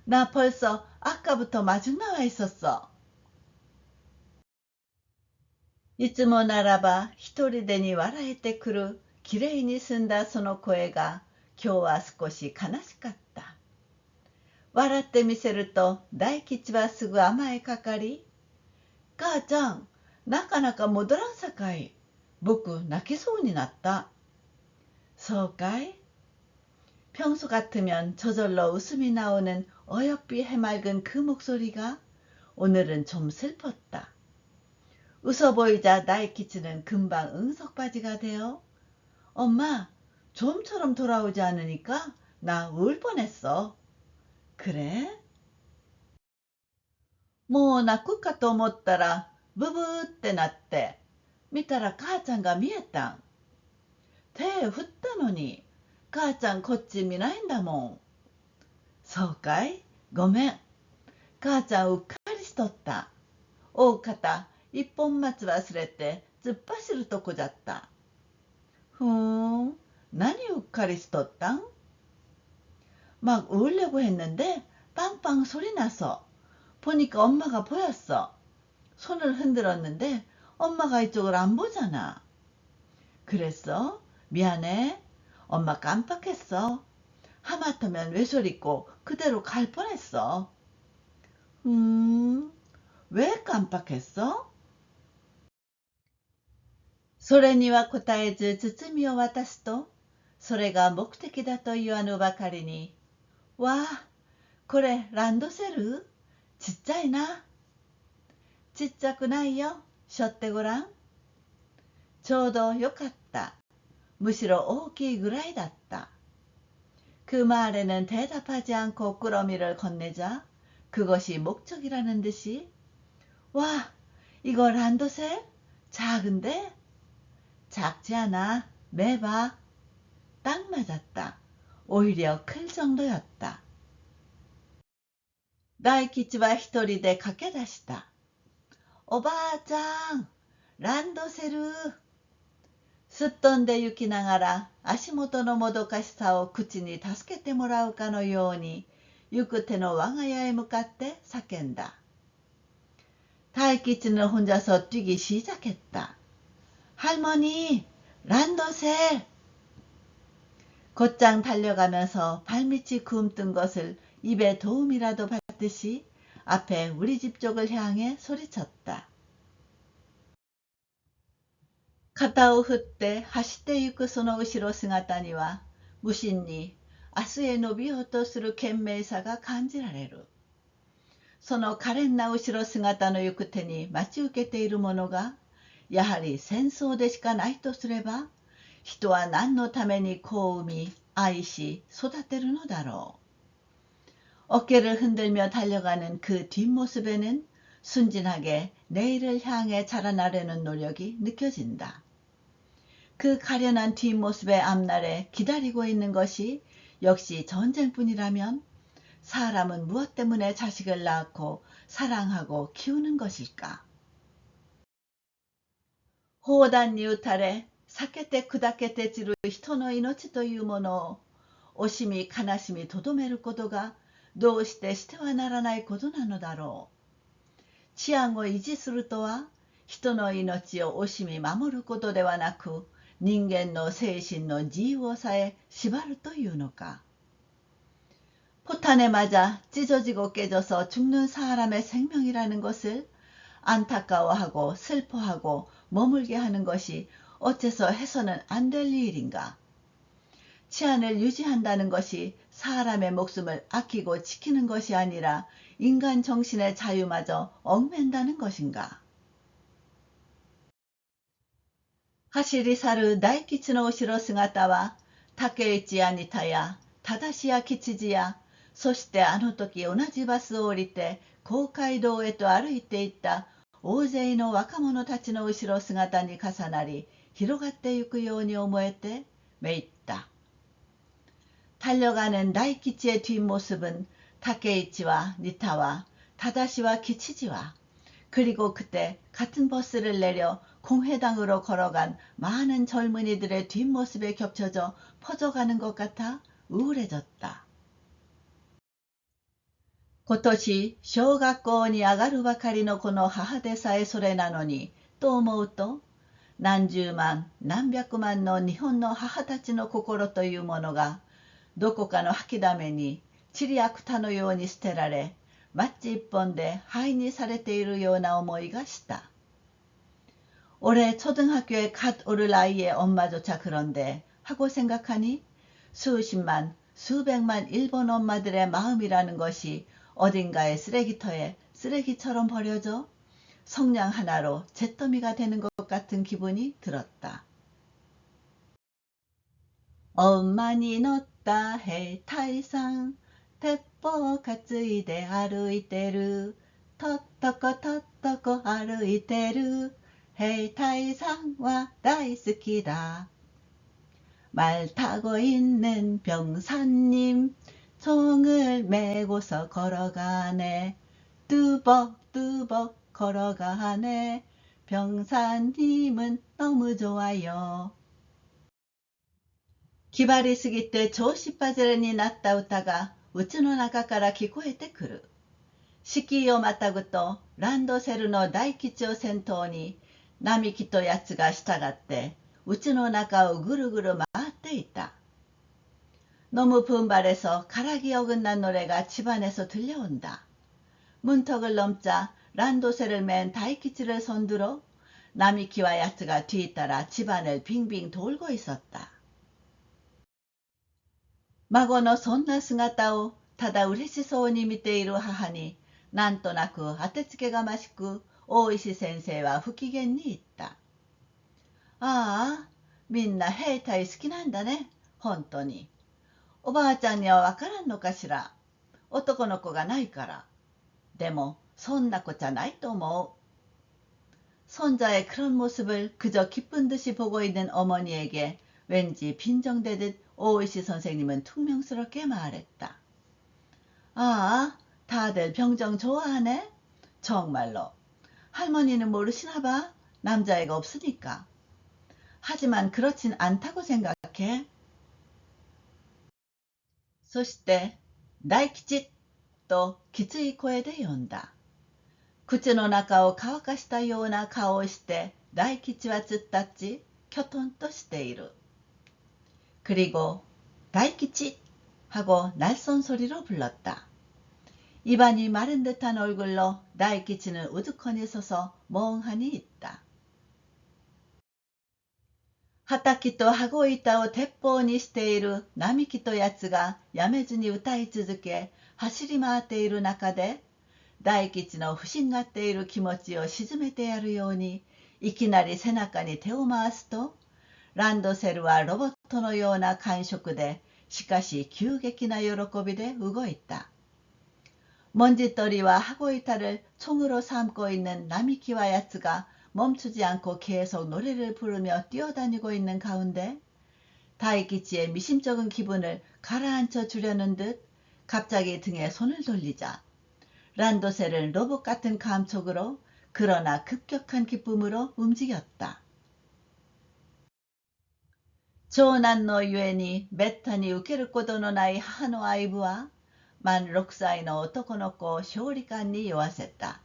나 벌써 아까부터 마중 나와 있었어. いつもならば一人でに笑えてくるきれいに澄んだその声が今日は少し悲しかった。笑ってみせると大吉はすぐ甘えかかり、母ちゃん、なかなか戻らんさかい。僕泣きそうになった。そうかい? 평소 같으면 저절로 웃음이 나오는 어여삐 해맑은 그 목소리가 오늘은 좀 슬펐다. 웃어 보이자 나이키치는 금방 응석바지가 되어 엄마, 좀처럼 돌아오지 않으니까 나 울 뻔했어. 그래? 뭐泣くかと思ったらブブーってなって見たら母ちゃんが見えたん。手振ったのに母ちゃんこっち見ないんだもん。そうかい、ごめん。母ちゃんうっかりしとった。大方一本松忘れて突っ走るとこじゃった。ふーん、何うっかりしとったん? 막 우으려고 했는데 빵빵 소리 나서 보니까 엄마가 보였어. 손을 흔들었는데 엄마가 이쪽을 안 보잖아. 그랬어? 미안해. 엄마 깜빡했어. 하마터면 외솔 입고 그대로 갈 뻔했어. 왜 깜빡했어? それには答えず包みを渡すと、それが目的だと言わぬばかりに、わあ、これランドセル？ちっちゃいな。ちっちゃくないよ。背負ってごらん。ちょうどよかった。むしろ大きいぐらいだった。그 말에는 대답하지 않고 꾸러미를 건네자 그것이 목적이라는 듯이 와, 이거 란도셀? 작은데? 작지 않아. 매봐. 딱 맞았다. 오히려 클 정도였다. 나이키치와 히토리대駆け出した。おばあちゃん、ランドセル。すっ飛んで行きながら足元のもどかしさを口に助けてもらうかのように行く手の我が家へ向かって叫んだ。大吉는 혼자서 뛰기 시작했다. 할머니, 란도셀! 곧장 달려가면서 발밑이 굼뜬 것을 입에 도움이라도 받듯이 앞에 우리 집 쪽을 향해 소리쳤다. 肩を振って走ってゆくその後ろ姿には無心に明日へ伸びようとする懸命さが感じられる。その可憐な後ろ姿の行く手に待ち受けているものがやはり戦争でしかないとすれば、人は何のために子を産み愛し育てるのだろう。어깨를 흔들며 달려가는 그 뒷모습에는 순진하게 내일을 향해 자라나려는 노력이 느껴진다. 그 가련한 뒷모습의 앞날에 기다리고 있는 것이 역시 전쟁뿐이라면 사람은 무엇 때문에 자식을 낳고 사랑하고 키우는 것일까? 砲弾に撃たれ避けて砕けて散る人の命というものを惜しみ悲しみとどめることがどうしてしてはならないことなのだろう。治安を維持するとは人の命を惜しみ守ることではなく人間の精神の自由をさえ縛るというのか。포탄에 맞아 찢어지고 깨져서 죽는 사람의 생명이라는 것을 안타까워하고 슬퍼하고 머물게 하는 것이 어째서 해서는 안 될 일인가. 치안을 유지한다는 것이 사람의 목숨을 아끼고 지키는 것이 아니라 인간 정신의 자유마저 얽맨다는 것인가. 走り去る大吉の後ろ姿は竹市やニタや正しや吉次やそしてあの時同じバスを降りて公会堂へと歩いていった大勢の若者たちの後ろ姿に重なり広がってゆくように思えてめいった。달려가는 나이키치의 뒷모습은 타케이치와 니타와 다다시와 기치지와 그리고 그때 같은 버스를 내려 공회당으로 걸어간 많은 젊은이들의 뒷모습에 겹쳐져 퍼져가는 것 같아 우울해졌다. 今年小学校に上がるばかりのこの母でさえそれなのにと思うと、何十万何百万の日本の母たちの心というものがどこかの掃きだめにちりやくたのように捨てられマッチ一本で灰にされているような思いがした。올해 초등학교에 갓 오를 아이의 엄마조차 그런데 하고 생각하니 수십만, 수백만 일본 엄마들의 마음이라는 것이 어딘가의 쓰레기터에 쓰레기처럼 버려져 성냥 하나로 잿더미가 되는 것 같은 기분이 들었다. 엄마니乗った兵隊さん鉄砲担いで歩いてるとっとことっとこ歩いてる兵隊さんは大好きだ말 타고 있는 병사님 총을 메고서 걸어가네 뚜벅뚜벅 걸어가네 병사님은 너무 좋아요 気張りすぎて調子っぱずれになった歌が家の中から聞こえてくる。敷居をまたぐとランドセルの大吉を先頭に並木とやつが従って家の中をぐるぐる回っていた。너무 분발해서 가락이 어긋난 노래가 집안에서 들려온다. 문턱을 넘자 란도세를 맨 다이키치를 손들어 나미키와 야츠가 뒤따라 집안을 빙빙 돌고 있었다. 孫のそんな姿をただ嬉しそうに見ている母になんとなく当てつけがましく大石先生は不機嫌に言った。ああ、みんな兵隊好きなんだね、本当に。おばあちゃんにはわからんのかしら。男の子がないから。でもそんな子じゃないと思う。 손자의 그런 모습을 그저 기쁜 듯이 보고 있는 어머니에게 왠지 빈정대듯 오이시 선생님은 퉁명스럽게 말했다. 아, 다들 병정 좋아하네? 정말로. 할머니는 모르시나 봐. 남자애가 없으니까. 하지만 그렇진 않다고 생각해. そして大吉ときつい声で呼んだ。口の中を乾かしたような顔をして大吉は突っ立ち、きょとんとしている。그리고 다이키치 하고 낯선 소리로 불렀다. 입안이 마른 듯한 얼굴로 다이키치는 우두커니 서서 멍하니 있다. 하타키토 하고 있다오 대포니している並木とやつがやめずに歌い続け走り回っている中で大吉の不審がっている気持ちを鎮めてやるようにいきなり背中に手を回すとランドセルはロボットのような感触でしかし急激な喜びで動いた。먼지떨이와 하고이타를 총으로 삼고 있는 나미키와 야츠가 멈추지 않고 계속 노래를 부르며 뛰어다니고 있는 가운데 다이키치의 미심쩍은 기분을 가라앉혀 주려는 듯 갑자기 등에 손을 돌리자 란도셀을 로봇 같은 감촉으로 그러나 급격한 기쁨으로 움직였다. 長男のゆえにめったに受けることのない母の愛撫は満6歳の男の子を勝利感に酔わせた。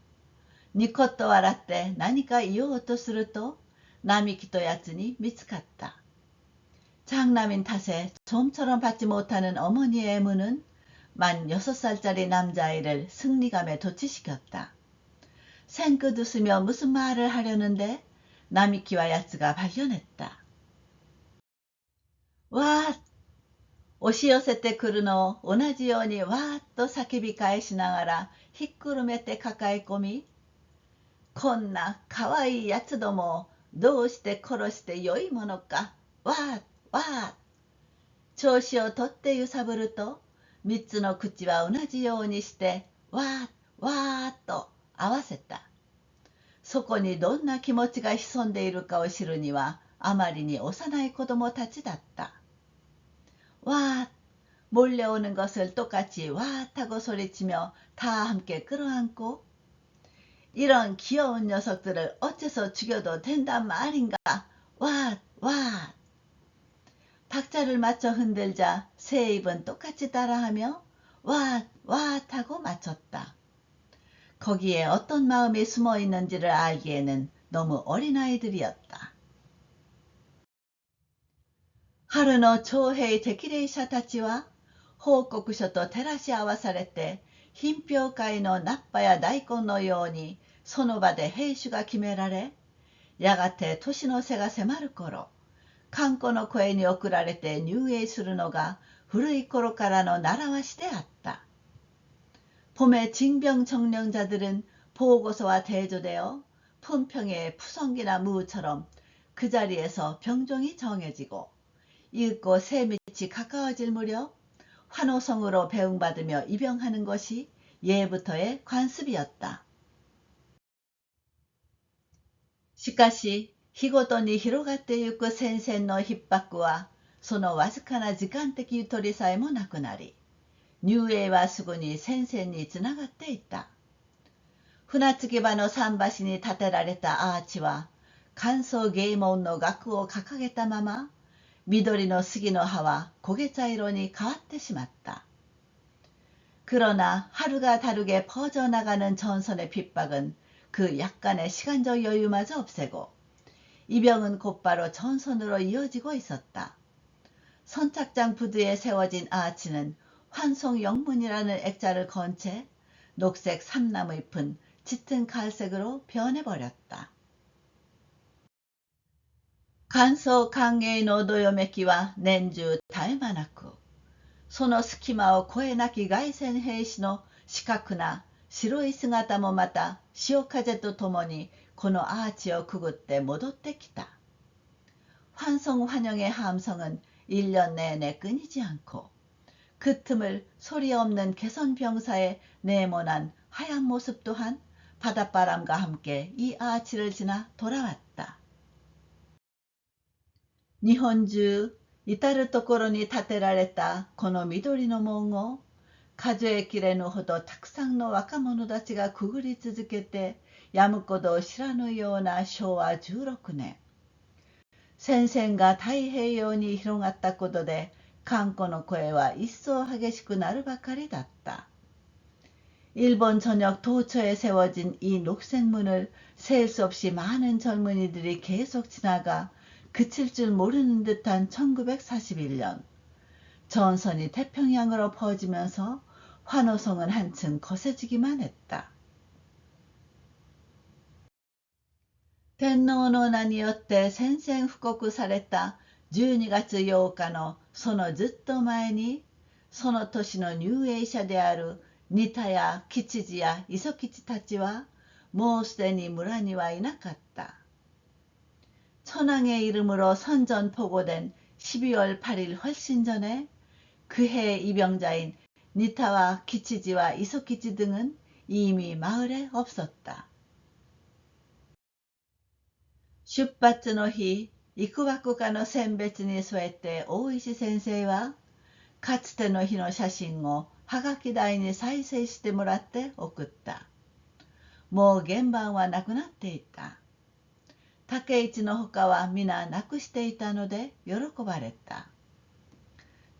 ニコッと笑って何か言おうとすると並木とやつに見つかった。장남인 탓에 좀처럼 받지 못하는 어머니의 애무는 만 6살짜리 남자아이를 승리감에 도취시켰다. 생긋 웃으며 무슨 말을 하려는데 나미키와 야츠가 발견했다. わーっ押し寄せてくるのを同じようにわーっと叫び返しながらひっくるめて抱え込み、こんなかわいいやつどもをどうして殺してよいものか、わーっわーっ調子をとって揺さぶると、3つの口は同じようにしてわーっわーっと合わせた。そこにどんな気持ちが潜んでいるかを知るにはあまりに幼い子供たちだった。와 몰려오는 것을 똑같이 와 타고 소리치며 다 함께 끌어안고 이런 귀여운 녀석들을 어째서 죽여도 된단 말인가 와 박자를 맞춰 흔들자 새 입은 똑같이 따라하며 와 타고 맞췄다. 거기에 어떤 마음이 숨어 있는지를 알기에는 너무 어린아이들이었다. 春の徴兵適齢者たちは報告書と照らし合わされて品評会の菜っ葉や大根のようにその場で兵種が決められやがて年の瀬が迫る頃観光の声に送られて入営するのが古い頃からの習わしであった。봄에 징병정령자들은 보고서와 대조되어 품평의 푸성기나 무처럼 그 자리에서 병종이 정해지고 이윽고 새밑이 가까워질 무렵 환호성으로 배웅받으며 입영하는 것이 예부터의 관습이었다. しかし、日ごとに広がってゆく戦線の逼迫は、そのわずかな時間的ゆとりさえもなくなり、入営はすぐに戦線につながっていった。船着き場の桟橋に建てられたアーチは、乾燥芸門の額を掲げたまま、緑の杉の葉は焦げ茶色に変わってしまった。그러나 하루가 다르게 퍼져나가는 전선의 핍박은 그 약간의 시간적 여유마저 없애고 이병은 곧바로 전선으로 이어지고 있었다. 선착장 부두에 세워진 아치는 환송영문이라는 액자를 건 채 녹색 삼나무잎은 짙은 갈색으로 변해버렸다. 간소 강계의 노도요메키와 낸주 다에마나쿠その隙間を越えなき凱旋兵士の四角な白い姿もまた潮風とともにこのアーチをくぐって戻ってきた。환송환영의 함성은 1년 내내 끊이지 않고 그 틈을 소리 없는 개선병사의 네모난 하얀 모습 또한 바닷바람과 함께 이 아치를 지나 돌아왔다. 日本中至るところに建てられたこの緑の門を数えきれぬほどたくさんの若者たちがくぐり続けてやむことを知らぬような昭和16年。戦線が太平洋に広がったことで歓呼の声は一層激しくなるばかりだった。일본 전역 도처에 세워진 이 녹색문을 셀 수 없이 많은 젊은이들이 계속 지나가 그칠 줄 모르는 듯한 1941년 전선이 태평양으로 퍼지면서 환호성은 한층 거세지기만 했다. 天皇の名によって宣戦布告された12月8日のそのずっと前にその年の入営者である新田や吉次や磯吉たちはもうすでに村にはいなかった。 천황의 이름으로 선전포고된 12월 8일 훨씬 전에 그해 입영자인 니타와 기치지와 이소키치 등은 이미 마을에 없었다. 出発の日、行くばくかの選別に添えて大石先生はかつての日の写真をはがき台に再生してもらって送った。もう原版はなくなっていた。 竹市のほかは皆なくしていたので喜ばれた。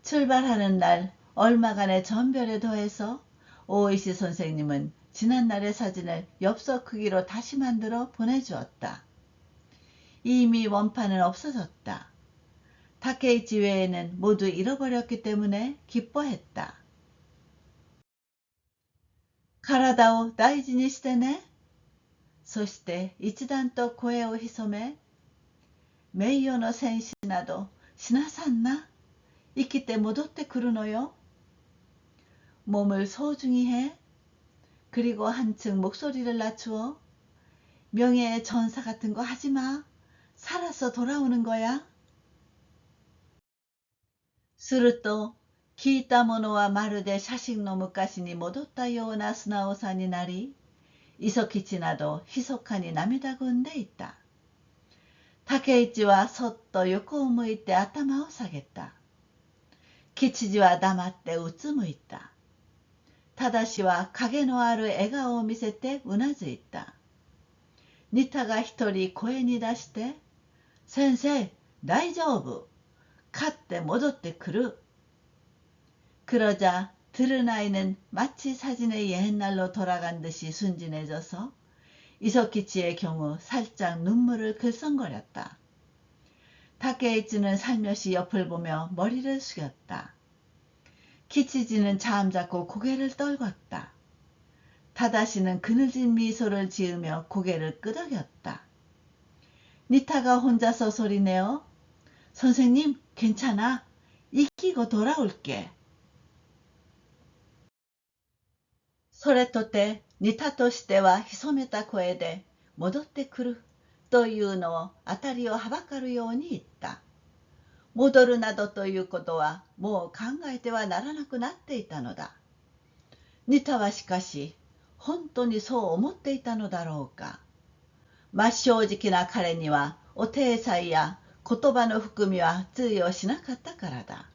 출발하는 날 얼마간의 전별에 더해서 오이시 선생님은 지난날의 사진을 엽서 크기로 다시 만들어 보내주었다. 이미 원판은 없어졌다. 타케이치 외에는 모두 잃어버렸기 때문에 기뻐했다. 体を大事にしてね。 そして一段と声を潜め、名誉の戦士などしなさんな。生きて戻ってくるのよ。 몸을 소중히 해. 그리고 한층 목소리를 낮추어. 명예의 전사 같은 거 하지 마. 살아서 돌아오는 거야. すると聞いたものはまるで写真の昔に戻ったような素直さになり、磯吉など密かに涙ぐんでいた。竹市はそっと横を向いて頭を下げた。吉次は黙ってうつむいた。正は影のある笑顔を見せてうなずいた。ニタが一人声に出して、先生、大丈夫。勝って戻ってくる。그러자 들은 아이는 마치 사진의 옛날로 돌아간 듯이 순진해져서 이소키치의 경우 살짝 눈물을 글썽거렸다. 타케이치는 살며시 옆을 보며 머리를 숙였다. 키치지는 잠자코 고개를 떨궜다. 타다시는 그늘진 미소를 지으며 고개를 끄덕였다. 니타가 혼자서 소리내어 선생님, 괜찮아. 이기고 돌아올게. それとて、ニタとしては潜めた声で、戻ってくるというのを当たりをはばかるように言った。戻るなどということはもう考えてはならなくなっていたのだ。ニタはしかし、本当にそう思っていたのだろうか。真正直な彼にはお体裁や言葉の含みは通用しなかったからだ。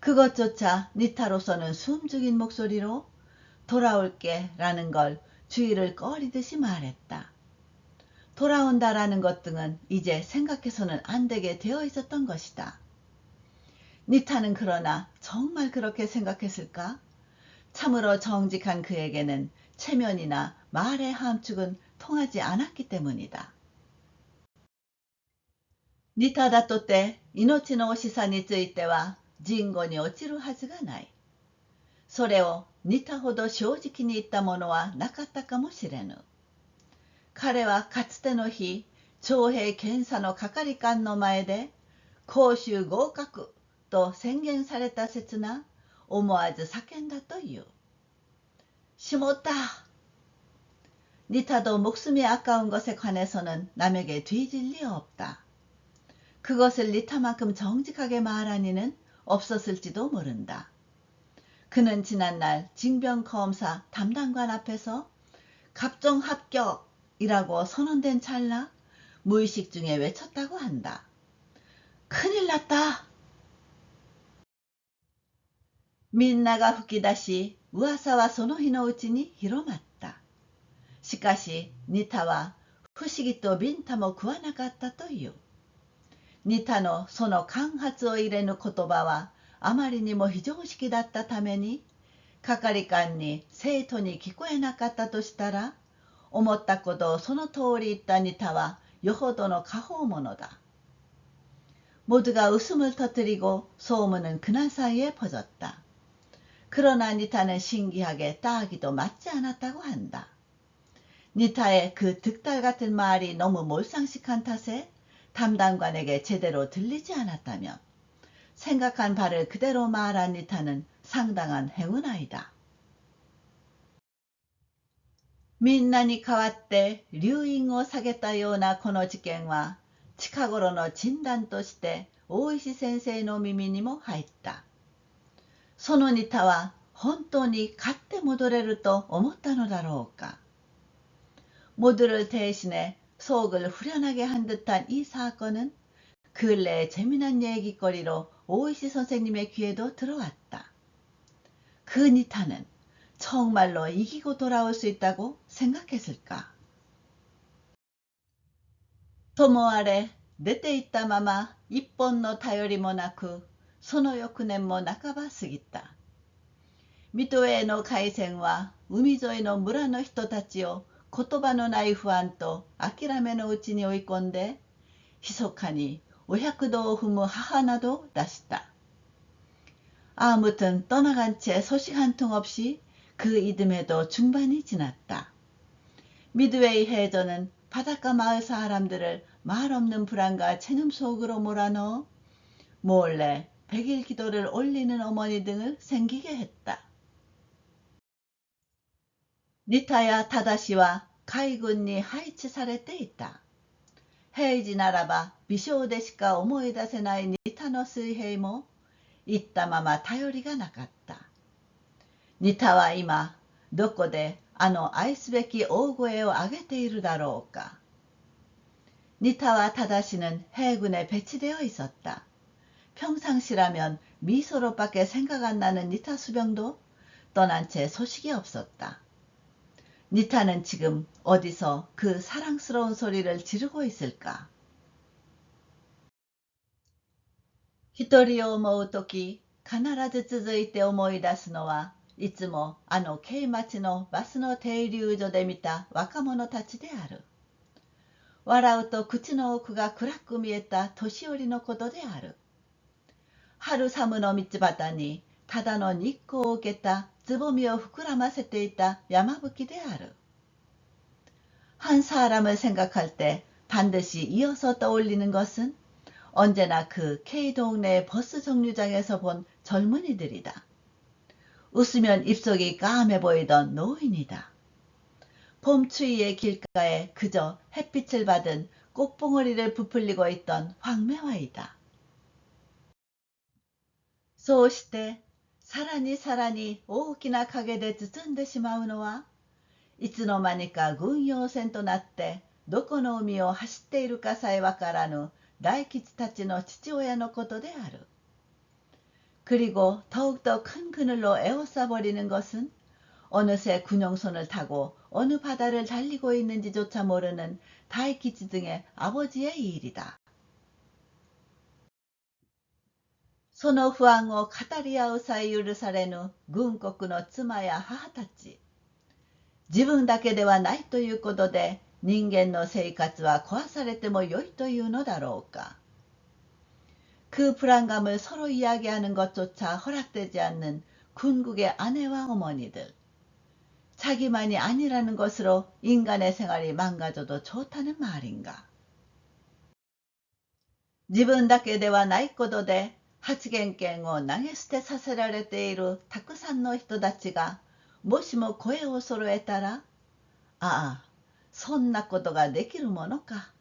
그것조차 니타로서는 숨죽인 목소리로 돌아올게 라는 걸 주의를 꺼리듯이 말했다. 돌아온다라는 것 등은 이제 생각해서는 안 되게 되어 있었던 것이다. 니타는 그러나 정말 그렇게 생각했을까? 참으로 정직한 그에게는 체면이나 말의 함축은 통하지 않았기 때문이다. ニタだとて命の惜しさについては人語に落ちるはずがない。それをニタほど正直に言ったものはなかったかもしれぬ。彼はかつての日、徴兵検査の係官の前で、講習合格と宣言された刹那、思わず叫んだという。しもった。니타도 목숨이 아까운 것에 관해서는 남에게 뒤질 리 없다. 그것을 니타만큼 정직하게 말한 이는 없었을지도 모른다. 그는 지난날 징병검사 담당관 앞에서 갑종 합격이라고 선언된 찰나 무의식 중에 외쳤다고 한다. 큰일 났다. みんなが吹き出し、噂はその日のうちに広まった。しかし、ニタは不思議とビンタも食わなかったという。ニタのその間髪を入れぬ言葉はあまりにも非常識だったために、係官に生徒に聞こえなかったとしたら、思ったことをその通り言ったニタはよほどの果報者だ。 모두가 웃음을 터뜨리고 소문은 그날 사이에 퍼졌다. 그러나 니타는 신기하게 따기도 맞지 않았다고 한다. 니타의 그 득달 같은 말이 너무 몰상식한 탓에 담당관에게 제대로 들리지 않았다면 생각한 바를 그대로 말한 니타는 상당한 행운아이다. みんなに代わって留飲を下げたようなこの事件は近頃の診断として大石先生の耳にも入った。そのニタは本当に勝って戻れると思ったのだろうか。모두를 대신해 속을 후련하게 한 듯한 이 사건은 근래의 재미난 얘기거리로 오이시 선생님의 귀에도 들어왔다. 그 니타는 정말로 이기고 돌아올 수 있다고 생각했을까? ともあれ、出て行ったまま一本の頼りもなく、その翌年も半ば過ぎた。ミトウェーの海戦は海沿いの村の人たちを言葉のない不安と諦めのうちに追い込んで、密かにお百度を踏む母などを出した。아무튼 떠나간 채 소식 한 통 없이 그 이듬해도 중반이 지났다. 미드웨이 해저는 바닷가 마을 사람들을 말없는 불안과 체념 속으로 몰아넣어 몰래 백일 기도를 올리는 어머니 등을 생기게 했다. 니타야 타다시와 가이군이 하이치されていた。平時ならば微笑でしか思い出せないニタの水平も言ったまま頼りがなかった。ニタは今どこであの愛すべき大声を上げているだろうか。니타와 타다시는 해군에 배치되어 있었다. 평상시라면 미소로밖에 생각 안 나는 니타 수병도 떠난 채 소식이 없었다. 니타는 지금 어디서 그 사랑스러운 소리를 지르고 있을까? 一人を思うとき、必ず続いて思い出すのは、いつもあの京町のバスの停留所で見た若者たちである。笑うと口の奥が暗く見えた年寄りのことである。春寒の道端にただの日光を受けたつぼみを膨らませていた山吹である。한 사람을 생각할 때 반드시 이어서 떠올리는 것은 언제나 그 K동네 버스 정류장에서 본 젊은이들이다. 웃으면 입속이 까매 보이던 노인이다. 봄추위의 길가에 그저 햇빛을 받은 꽃봉오리를 부풀리고 있던 황매화이다.そうしてさらにさらに大きな影で包んでしまうのはいつの間にか軍用船となってどこの海を走っているかさえわからぬ大吉たちの父親のことである。그리고 더욱더 큰 그늘로 에워싸 버리는 것은 어느새 군용선을 타고 어느 바다를 달리고 있는지조차 모르는 다이키치 등의 아버지의 일이다. その不安を語り合うさえ許されぬ軍国の妻や母たち。自分だけではないということで人間の生活は壊されてもよいというのだろうか。그 불안감을 서로 이야기하는 것조차 허락되지 않는 군국의 아내와 어머니들. 자기만이 아니라는 것으로 인간의 생활이 망가져도 좋다는 말인가. 自分だけではないことで発言権を投げ捨てさせられているたくさんの人たちがもしも声を揃えたら、ああ、そんなことができるものか。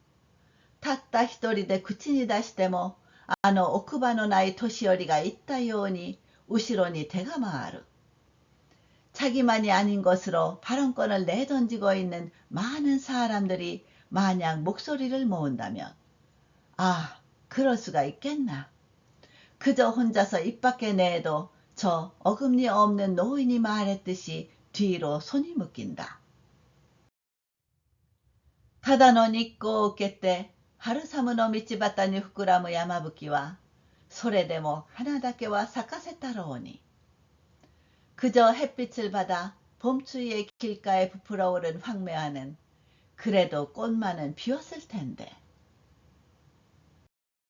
たった一人で口に出しても、あの奥歯のない年寄りが言ったように後ろに手が回る。자기만이 아닌 것으로 발언권을 내던지고 있는 많은 사람들이 만약 목소리를 모은다면, 아, 그럴 수가 있겠나. 그저 혼자서 입 밖에 내도 저 어금니 없는 노인이 말했듯이 뒤로 손이 묶인다. ただの日光を受けて春寒の道端に膨らむ山吹はそれでも花だけは咲かせたろうに。 그저 햇빛을 받아 봄추위의 길가에 부풀어 오른 황매화는 그래도 꽃만은 피웠을 텐데.